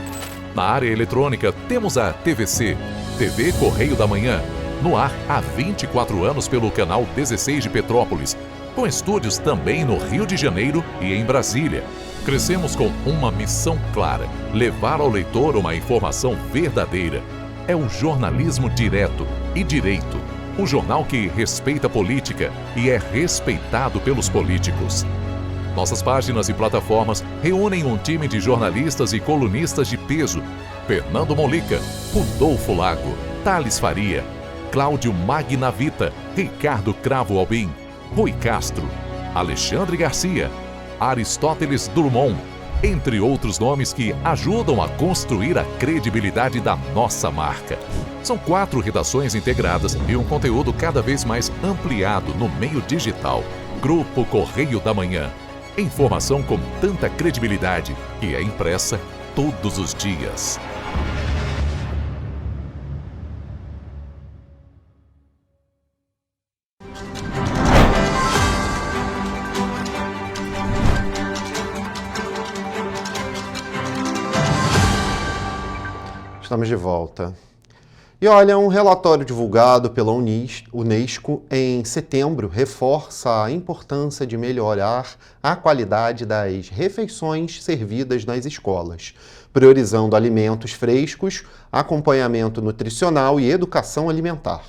Na área eletrônica, temos a TVC, TV Correio da Manhã, no ar há 24 anos pelo canal 16 de Petrópolis, com estúdios também no Rio de Janeiro e em Brasília. Crescemos com uma missão clara: levar ao leitor uma informação verdadeira. É o jornalismo direto e direito, o jornal que respeita a política e é respeitado pelos políticos. Nossas páginas e plataformas reúnem um time de jornalistas e colunistas de peso: Fernando Molica, Rodolfo Lago, Thales Faria, Cláudio Magnavita, Ricardo Cravo Albim, Rui Castro, Alexandre Garcia, Aristóteles Drummond, entre outros nomes que ajudam a construir a credibilidade da nossa marca. São 4 redações integradas e um conteúdo cada vez mais ampliado no meio digital. Grupo Correio da Manhã. Informação com tanta credibilidade que é impressa todos os dias. Estamos de volta. E olha, um relatório divulgado pela Unesco em setembro reforça a importância de melhorar a qualidade das refeições servidas nas escolas, priorizando alimentos frescos, acompanhamento nutricional e educação alimentar.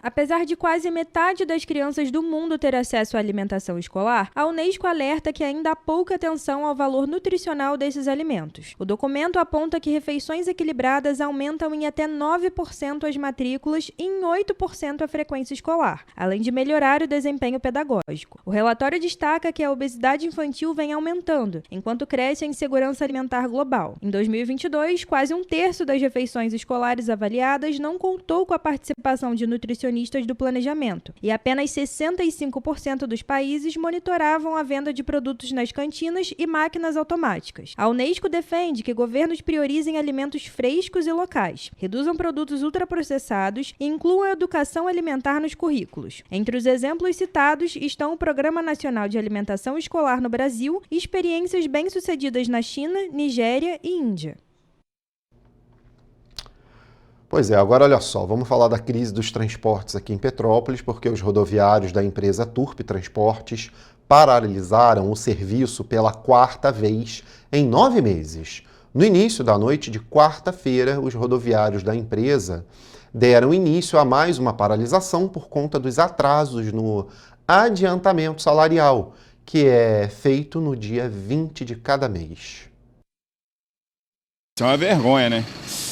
Apesar de quase metade das crianças do mundo ter acesso à alimentação escolar, a Unesco alerta que ainda há pouca atenção ao valor nutricional desses alimentos. O documento aponta que refeições equilibradas aumentam em até 9% as matrículas e em 8% a frequência escolar, além de melhorar o desempenho pedagógico. O relatório destaca que a obesidade infantil vem aumentando, enquanto cresce a insegurança alimentar global. Em 2022, quase um terço das refeições escolares avaliadas não contou com a participação de nutricionistas do planejamento, e apenas 65% dos países monitoravam a venda de produtos nas cantinas e máquinas automáticas. A Unesco defende que governos priorizem alimentos frescos e locais, reduzam produtos ultraprocessados e incluam a educação alimentar nos currículos. Entre os exemplos citados estão o Programa Nacional de Alimentação Escolar no Brasil e experiências bem-sucedidas na China, Nigéria e Índia. Pois é, agora olha só, vamos falar da crise dos transportes aqui em Petrópolis, porque os rodoviários da empresa Turp Transportes paralisaram o serviço pela 4ª vez em 9 meses. No início da noite de quarta-feira, os rodoviários da empresa deram início a mais uma paralisação por conta dos atrasos no adiantamento salarial, que é feito no dia 20 de cada mês. Isso é uma vergonha, né?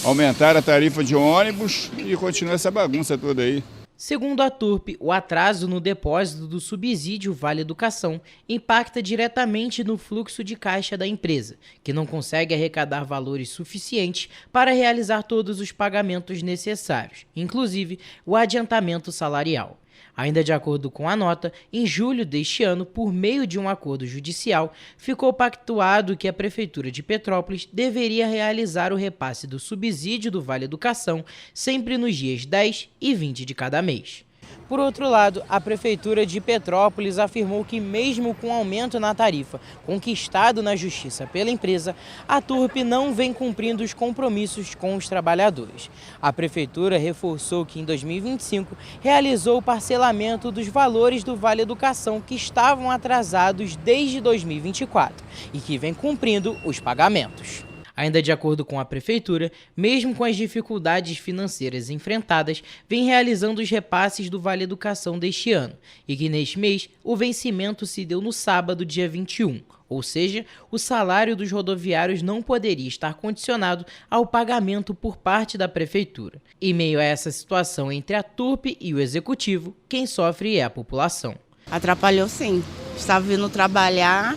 Aumentaram a tarifa de ônibus e continua essa bagunça toda aí. Segundo a Turp, o atraso no depósito do subsídio Vale Educação impacta diretamente no fluxo de caixa da empresa, que não consegue arrecadar valores suficientes para realizar todos os pagamentos necessários, inclusive o adiantamento salarial. Ainda de acordo com a nota, em julho deste ano, por meio de um acordo judicial, ficou pactuado que a Prefeitura de Petrópolis deveria realizar o repasse do subsídio do Vale Educação sempre nos dias 10 e 20 de cada mês. Por outro lado, a Prefeitura de Petrópolis afirmou que mesmo com o aumento na tarifa conquistado na Justiça pela empresa, a Turp não vem cumprindo os compromissos com os trabalhadores. A Prefeitura reforçou que em 2025 realizou o parcelamento dos valores do Vale Educação que estavam atrasados desde 2024 e que vem cumprindo os pagamentos. Ainda de acordo com a Prefeitura, mesmo com as dificuldades financeiras enfrentadas, vem realizando os repasses do Vale Educação deste ano, e que neste mês o vencimento se deu no sábado, dia 21, ou seja, o salário dos rodoviários não poderia estar condicionado ao pagamento por parte da Prefeitura. Em meio a essa situação entre a Turp e o Executivo, quem sofre é a população. Atrapalhou sim, estava vindo trabalhar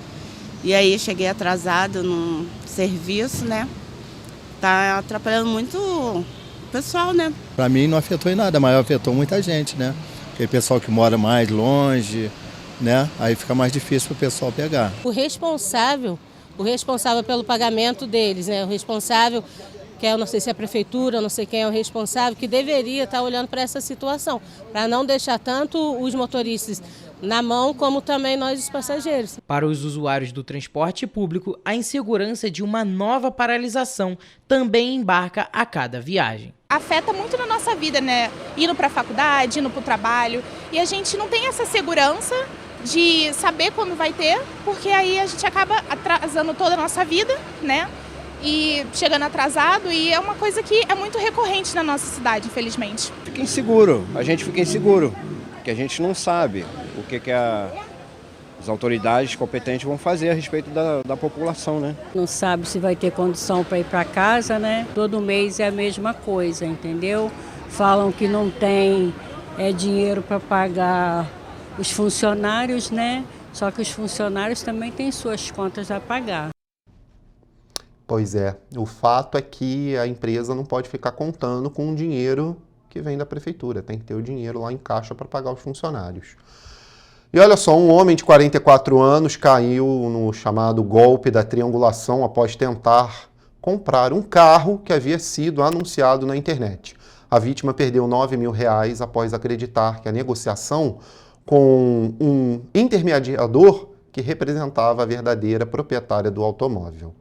e aí cheguei atrasado no serviço, né? Tá atrapalhando muito o pessoal, né? Para mim não afetou em nada, mas afetou muita gente, né? Aquele pessoal que mora mais longe, né? Aí fica mais difícil para o pessoal pegar. O responsável pelo pagamento deles, né? O responsável, que eu não sei se é a prefeitura, eu não sei quem é o responsável, que deveria estar olhando para essa situação, para não deixar tanto os motoristas na mão, como também nós os passageiros. Para os usuários do transporte público, a insegurança de uma nova paralisação também embarca a cada viagem. Afeta muito na nossa vida, né? Indo para a faculdade, indo para o trabalho, e a gente não tem essa segurança de saber quando vai ter, porque aí a gente acaba atrasando toda a nossa vida, né? E chegando atrasado, e é uma coisa que é muito recorrente na nossa cidade, infelizmente. Fica inseguro, a gente fica inseguro, porque a gente não sabe o que as autoridades competentes vão fazer a respeito da população, né? Não sabe se vai ter condição para ir para casa, né? Todo mês é a mesma coisa, entendeu? Falam que não tem dinheiro para pagar os funcionários, né? Só que os funcionários também têm suas contas a pagar. Pois é, o fato é que a empresa não pode ficar contando com o dinheiro que vem da prefeitura, tem que ter o dinheiro lá em caixa para pagar os funcionários. E olha só, um homem de 44 anos caiu no chamado golpe da triangulação após tentar comprar um carro que havia sido anunciado na internet. A vítima perdeu R$9 mil após acreditar que a negociação com um intermediador que representava a verdadeira proprietária do automóvel.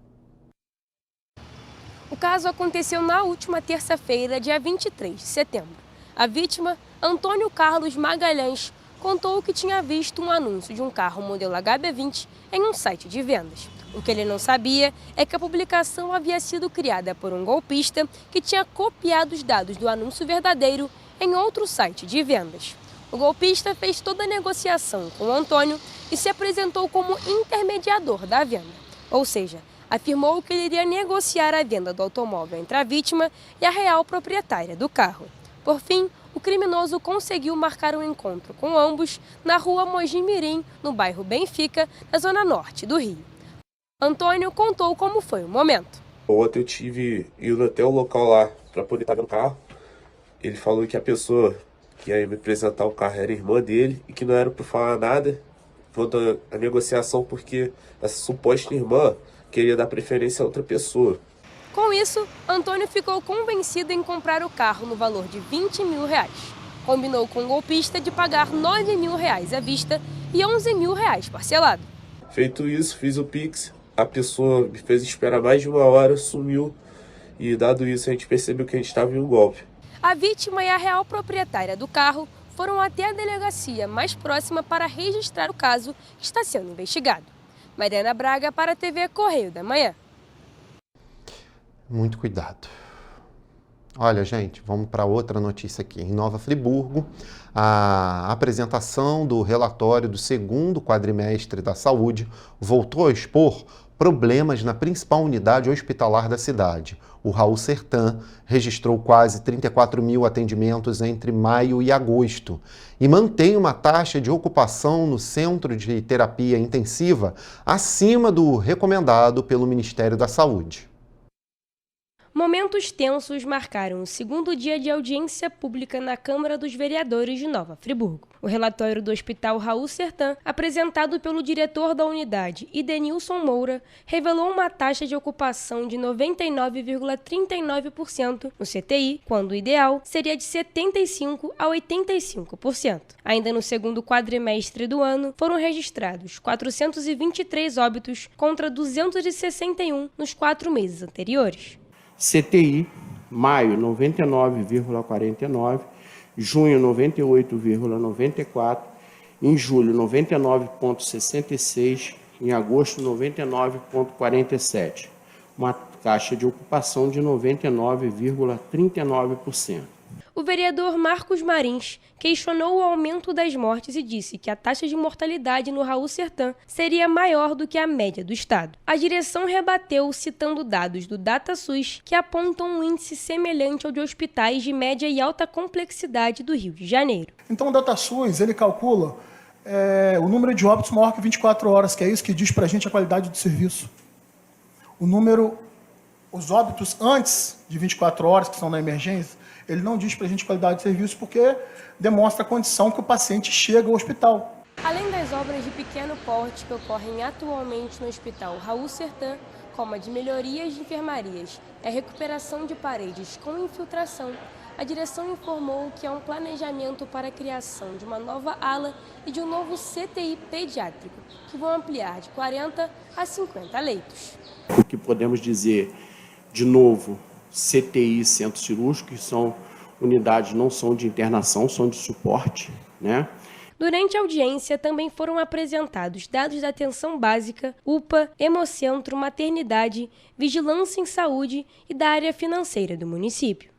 O caso aconteceu na última terça-feira, dia 23 de setembro. A vítima, Antônio Carlos Magalhães, contou que tinha visto um anúncio de um carro modelo HB20 em um site de vendas. O que ele não sabia é que a publicação havia sido criada por um golpista que tinha copiado os dados do anúncio verdadeiro em outro site de vendas. O golpista fez toda a negociação com o Antônio e se apresentou como intermediador da venda, ou seja, afirmou que ele iria negociar a venda do automóvel entre a vítima e a real proprietária do carro. Por fim, o criminoso conseguiu marcar um encontro com ambos na rua Mogi Mirim, no bairro Benfica, na zona norte do Rio. Antônio contou como foi o momento. Ontem eu tive indo até o local lá para poder pagar o carro. Ele falou que a pessoa que ia me apresentar o carro era irmã dele e que não era para falar nada quanto à negociação, porque essa suposta irmã queria dar preferência a outra pessoa. Com isso, Antônio ficou convencido em comprar o carro no valor de R$20 mil. Combinou com o golpista de pagar R$9 mil à vista e R$11 mil parcelado. Feito isso, fiz o Pix, a pessoa me fez esperar mais de 1 hora, sumiu e dado isso a gente percebeu que a gente estava em um golpe. A vítima e a real proprietária do carro foram até a delegacia mais próxima para registrar o caso que está sendo investigado. Mariana Braga para a TV Correio da Manhã. Muito cuidado. Olha, gente, vamos para outra notícia aqui. Em Nova Friburgo, a apresentação do relatório do segundo quadrimestre da saúde voltou a expor problemas na principal unidade hospitalar da cidade. O Raul Sertan registrou quase 34 mil atendimentos entre maio e agosto e mantém uma taxa de ocupação no centro de terapia intensiva acima do recomendado pelo Ministério da Saúde. Momentos tensos marcaram o segundo dia de audiência pública na Câmara dos Vereadores de Nova Friburgo. O relatório do Hospital Raul Sertan, apresentado pelo diretor da unidade, Idenilson Moura, revelou uma taxa de ocupação de 99,39% no CTI, quando o ideal seria de 75% a 85%. Ainda no segundo quadrimestre do ano, foram registrados 423 óbitos contra 261 nos 4 meses anteriores. CTI, maio 99,49%, junho 98,94%, em julho 99,66%, em agosto 99,47%, uma taxa de ocupação de 99,39%. O vereador Marcos Marins questionou o aumento das mortes e disse que a taxa de mortalidade no Raul Sertan seria maior do que a média do estado. A direção rebateu citando dados do DataSUS que apontam um índice semelhante ao de hospitais de média e alta complexidade do Rio de Janeiro. Então o DataSUS ele calcula o número de óbitos maior que 24 horas, que é isso que diz para a gente a qualidade do serviço. Os óbitos antes de 24 horas, que são na emergência, ele não diz para a gente qualidade de serviço porque demonstra a condição que o paciente chega ao hospital. Além das obras de pequeno porte que ocorrem atualmente no Hospital Raul Sertan, como a de melhorias de enfermarias e a recuperação de paredes com infiltração, a direção informou que há um planejamento para a criação de uma nova ala e de um novo CTI pediátrico, que vão ampliar de 40 a 50 leitos. O que podemos dizer, de novo, CTI, centro cirúrgico, que são unidades, não são de internação, são de suporte, né? Durante a audiência, também foram apresentados dados da atenção básica, UPA, hemocentro, maternidade, vigilância em saúde e da área financeira do município.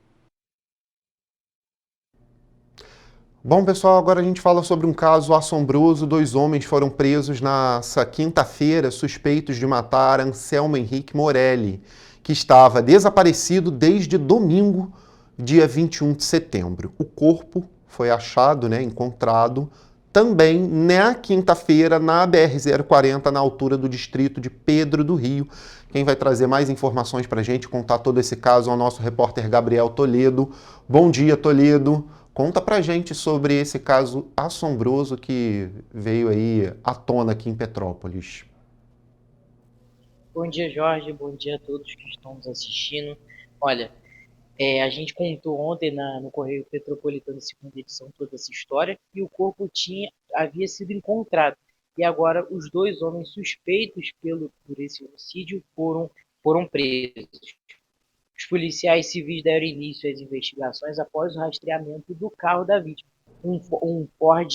Bom, pessoal, agora a gente fala sobre um caso assombroso. 2 homens foram presos nessa quinta-feira, suspeitos de matar Anselmo Henrique Morelli, que estava desaparecido desde domingo, dia 21 de setembro. O corpo foi achado, encontrado, também na quinta-feira, na BR-040, na altura do distrito de Pedro do Rio. Quem vai trazer mais informações para a gente, contar todo esse caso, é o nosso repórter Gabriel Toledo. Bom dia, Toledo. Conta pra gente sobre esse caso assombroso que veio aí à tona aqui em Petrópolis. Bom dia, Jorge. Bom dia a todos que estão nos assistindo. Olha, a gente contou ontem no Correio Petropolitano, segunda edição, toda essa história, e o corpo havia sido encontrado. E agora os 2 homens suspeitos por esse homicídio foram presos. Os policiais civis deram início às investigações após o rastreamento do carro da vítima, um Ford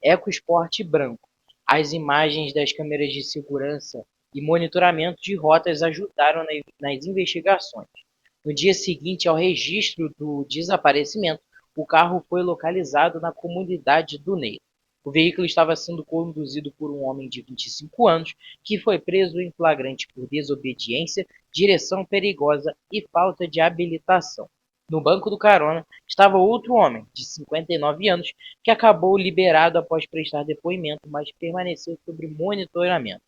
EcoSport branco. As imagens das câmeras de segurança e monitoramento de rotas ajudaram nas investigações. No dia seguinte ao registro do desaparecimento, o carro foi localizado na comunidade do Neiro. O veículo estava sendo conduzido por um homem de 25 anos, que foi preso em flagrante por desobediência, direção perigosa e falta de habilitação. No banco do carona estava outro homem, de 59 anos, que acabou liberado após prestar depoimento, mas permaneceu sob monitoramento.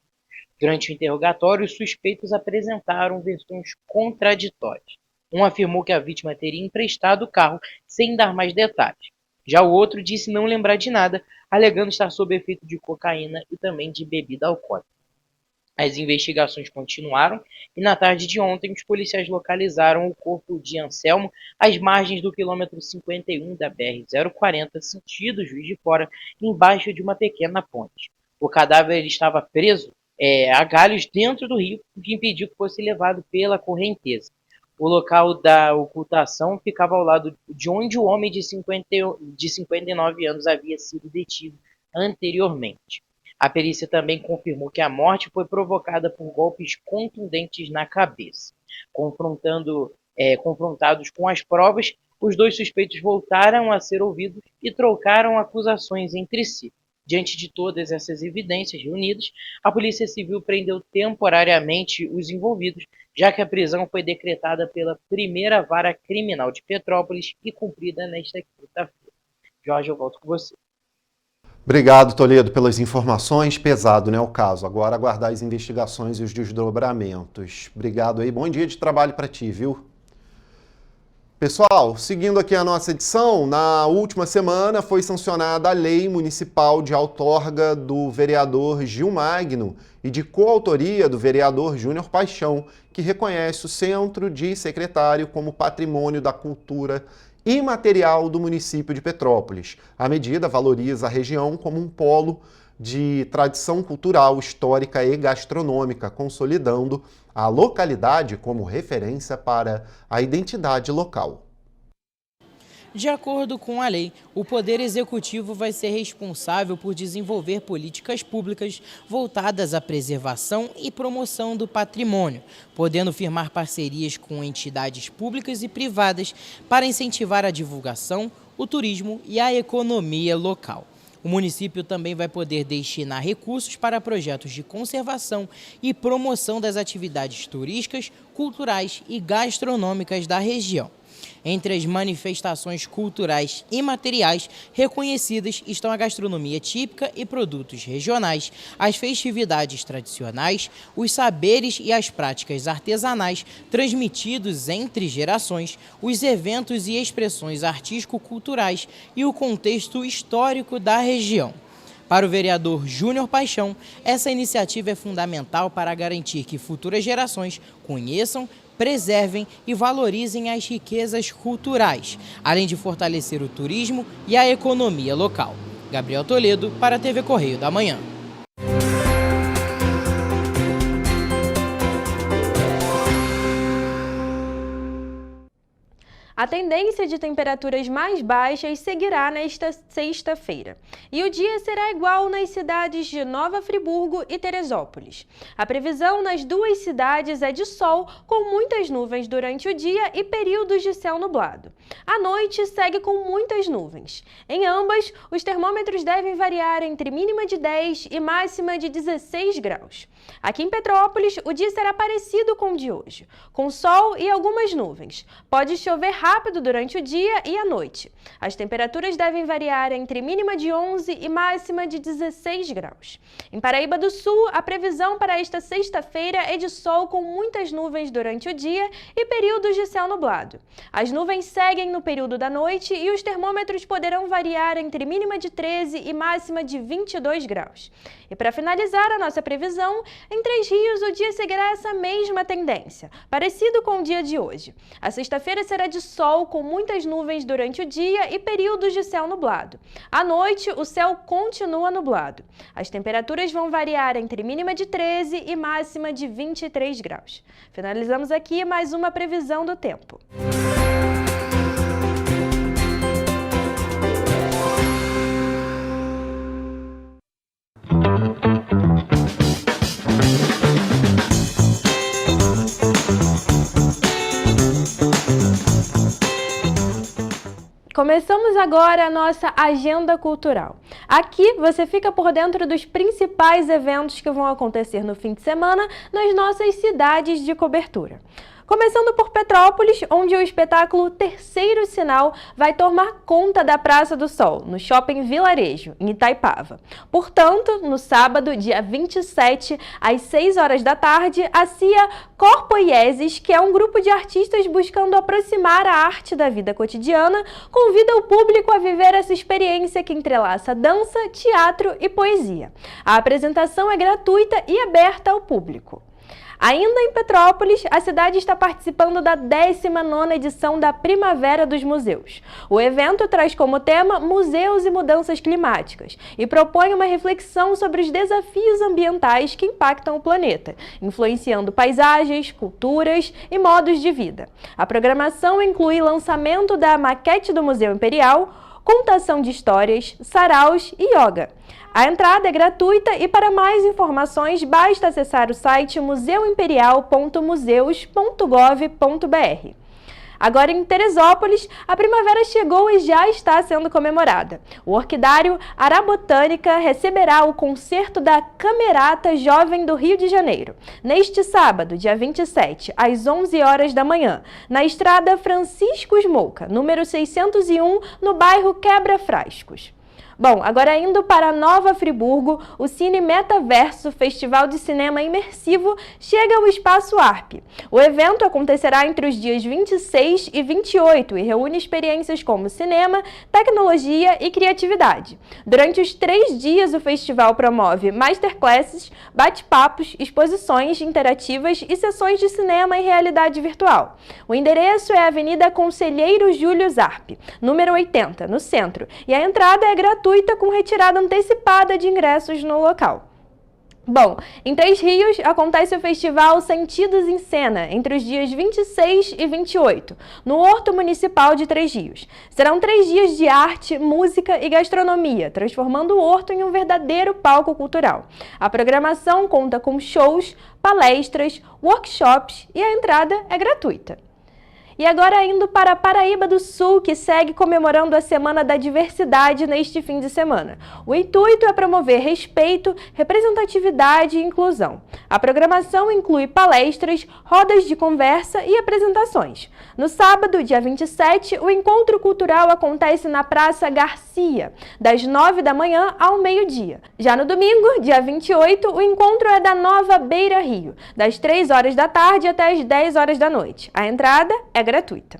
Durante o interrogatório, os suspeitos apresentaram versões contraditórias. Um afirmou que a vítima teria emprestado o carro sem dar mais detalhes. Já o outro disse não lembrar de nada, alegando estar sob efeito de cocaína e também de bebida alcoólica. As investigações continuaram e na tarde de ontem os policiais localizaram o corpo de Anselmo às margens do quilômetro 51 da BR-040, sentido Juiz de Fora, embaixo de uma pequena ponte. O cadáver estava preso a galhos dentro do rio, o que impediu que fosse levado pela correnteza. O local da ocultação ficava ao lado de onde o homem de 59 anos havia sido detido anteriormente. A perícia também confirmou que a morte foi provocada por golpes contundentes na cabeça. Confrontados com as provas, os dois suspeitos voltaram a ser ouvidos e trocaram acusações entre si. Diante de todas essas evidências reunidas, a Polícia Civil prendeu temporariamente os envolvidos, já que a prisão foi decretada pela primeira vara criminal de Petrópolis e cumprida nesta quinta-feira. Jorge, eu volto com você. Obrigado, Toledo, pelas informações. Pesado, né, o caso. Agora aguardar as investigações e os desdobramentos. Obrigado aí. Bom dia de trabalho para ti, viu? Pessoal, seguindo aqui a nossa edição, na última semana foi sancionada a Lei Municipal de Outorga do vereador Gil Magno e de coautoria do vereador Júnior Paixão, que reconhece o Centro de Secretário como patrimônio da cultura imaterial do município de Petrópolis. A medida valoriza a região como um polo de tradição cultural, histórica e gastronômica, consolidando a localidade como referência para a identidade local. De acordo com a lei, o Poder Executivo vai ser responsável por desenvolver políticas públicas voltadas à preservação e promoção do patrimônio, podendo firmar parcerias com entidades públicas e privadas para incentivar a divulgação, o turismo e a economia local. O município também vai poder destinar recursos para projetos de conservação e promoção das atividades turísticas, culturais e gastronômicas da região. Entre as manifestações culturais imateriais reconhecidas estão a gastronomia típica e produtos regionais, as festividades tradicionais, os saberes e as práticas artesanais transmitidos entre gerações, os eventos e expressões artístico-culturais e o contexto histórico da região. Para o vereador Júnior Paixão, essa iniciativa é fundamental para garantir que futuras gerações conheçam, preservem e valorizem as riquezas culturais, além de fortalecer o turismo e a economia local. Gabriel Toledo, para a TV Correio da Manhã. A tendência de temperaturas mais baixas seguirá nesta sexta-feira. E o dia será igual nas cidades de Nova Friburgo e Teresópolis. A previsão nas duas cidades é de sol, com muitas nuvens durante o dia e períodos de céu nublado. À noite segue com muitas nuvens. Em ambas, os termômetros devem variar entre mínima de 10 e máxima de 16 graus. Aqui em Petrópolis, o dia será parecido com o de hoje, com sol e algumas nuvens. Pode chover rápido durante o dia e a noite. As temperaturas devem variar entre mínima de 11 e máxima de 16 graus. Em Paraíba do Sul, a previsão para esta sexta-feira é de sol com muitas nuvens durante o dia e períodos de céu nublado. As nuvens seguem no período da noite e os termômetros poderão variar entre mínima de 13 e máxima de 22 graus. E para finalizar a nossa previsão, em Três Rios o dia seguirá essa mesma tendência, parecido com o dia de hoje. A sexta-feira será de sol com muitas nuvens durante o dia e períodos de céu nublado. À noite, o céu continua nublado. As temperaturas vão variar entre mínima de 13 e máxima de 23 graus. Finalizamos aqui mais uma previsão do tempo. Começamos agora a nossa agenda cultural. Aqui você fica por dentro dos principais eventos que vão acontecer no fim de semana nas nossas cidades de cobertura. Começando por Petrópolis, onde o espetáculo Terceiro Sinal vai tomar conta da Praça do Sol, no Shopping Vilarejo, em Itaipava. Portanto, no sábado, dia 27, às 6 horas da tarde, a CIA Corpoieses, que é um grupo de artistas buscando aproximar a arte da vida cotidiana, convida o público a viver essa experiência que entrelaça dança, teatro e poesia. A apresentação é gratuita e aberta ao público. Ainda em Petrópolis, a cidade está participando da 19ª edição da Primavera dos Museus. O evento traz como tema Museus e Mudanças Climáticas e propõe uma reflexão sobre os desafios ambientais que impactam o planeta, influenciando paisagens, culturas e modos de vida. A programação inclui lançamento da maquete do Museu Imperial, contação de histórias, saraus e yoga. A entrada é gratuita e para mais informações basta acessar o site museuimperial.museus.gov.br. Agora em Teresópolis, a primavera chegou e já está sendo comemorada. O Orquidário Arabotânica receberá o concerto da Camerata Jovem do Rio de Janeiro, neste sábado, dia 27, às 11 horas da manhã, na estrada Francisco Smolca, número 601, no bairro Quebra-Frascos. Bom, agora indo para Nova Friburgo, o Cine Metaverso, Festival de Cinema Imersivo, chega ao Espaço ARP. O evento acontecerá entre os dias 26 e 28 e reúne experiências como cinema, tecnologia e criatividade. Durante os 3 dias, o festival promove masterclasses, bate-papos, exposições interativas e sessões de cinema em realidade virtual. O endereço é a Avenida Conselheiro Júlio Zarp, número 80, no centro, e a entrada é gratuita com retirada antecipada de ingressos no local. Bom, em Três Rios acontece o Festival Sentidos em Cena, entre os dias 26 e 28, no Horto Municipal de Três Rios. Serão 3 dias de arte, música e gastronomia, transformando o Horto em um verdadeiro palco cultural. A programação conta com shows, palestras, workshops e a entrada é gratuita. E agora indo para Paraíba do Sul, que segue comemorando a Semana da Diversidade neste fim de semana. O intuito é promover respeito, representatividade e inclusão. A programação inclui palestras, rodas de conversa e apresentações. No sábado, dia 27, o encontro cultural acontece na Praça Garcia, das 9 da manhã ao meio-dia. Já no domingo, dia 28, o encontro é da Nova Beira Rio, das 3 horas da tarde até as 10 horas da noite. A entrada é gratuita.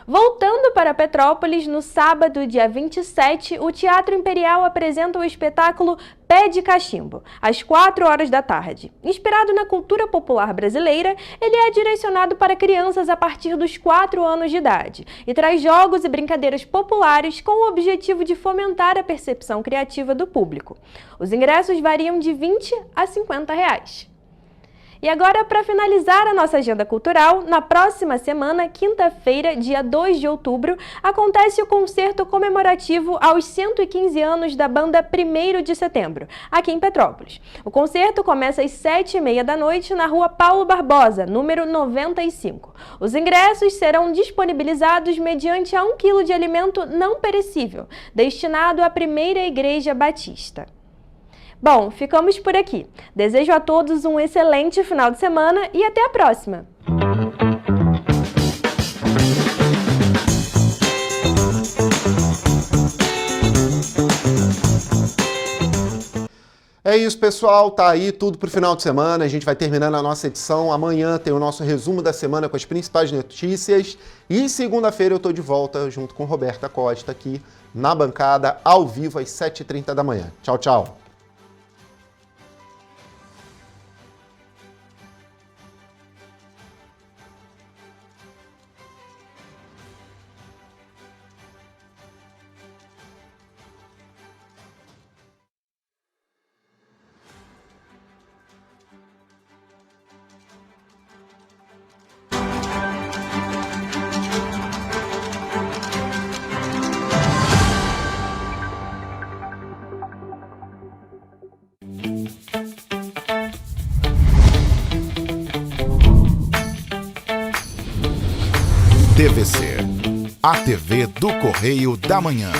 Voltando para Petrópolis, no sábado, dia 27, o Teatro Imperial apresenta o espetáculo Pé de Cachimbo, às 4 horas da tarde. Inspirado na cultura popular brasileira, ele é direcionado para crianças a partir dos 4 anos de idade e traz jogos e brincadeiras populares com o objetivo de fomentar a percepção criativa do público. Os ingressos variam de R$20 a R$50. E agora, para finalizar a nossa agenda cultural, na próxima semana, quinta-feira, dia 2 de outubro, acontece o concerto comemorativo aos 115 anos da banda 1º de Setembro, aqui em Petrópolis. O concerto começa às 7h30 da noite na rua Paulo Barbosa, número 95. Os ingressos serão disponibilizados mediante a 1 quilo de alimento não perecível, destinado à Primeira Igreja Batista. Bom, ficamos por aqui. Desejo a todos um excelente final de semana e até a próxima! É isso, pessoal. Tá aí tudo pro final de semana. A gente vai terminando a nossa edição. Amanhã tem o nosso resumo da semana com as principais notícias. E segunda-feira eu tô de volta junto com Roberta Costa aqui na bancada, ao vivo, às 7h30 da manhã. Tchau, tchau. TVC. a TV do Correio da Manhã.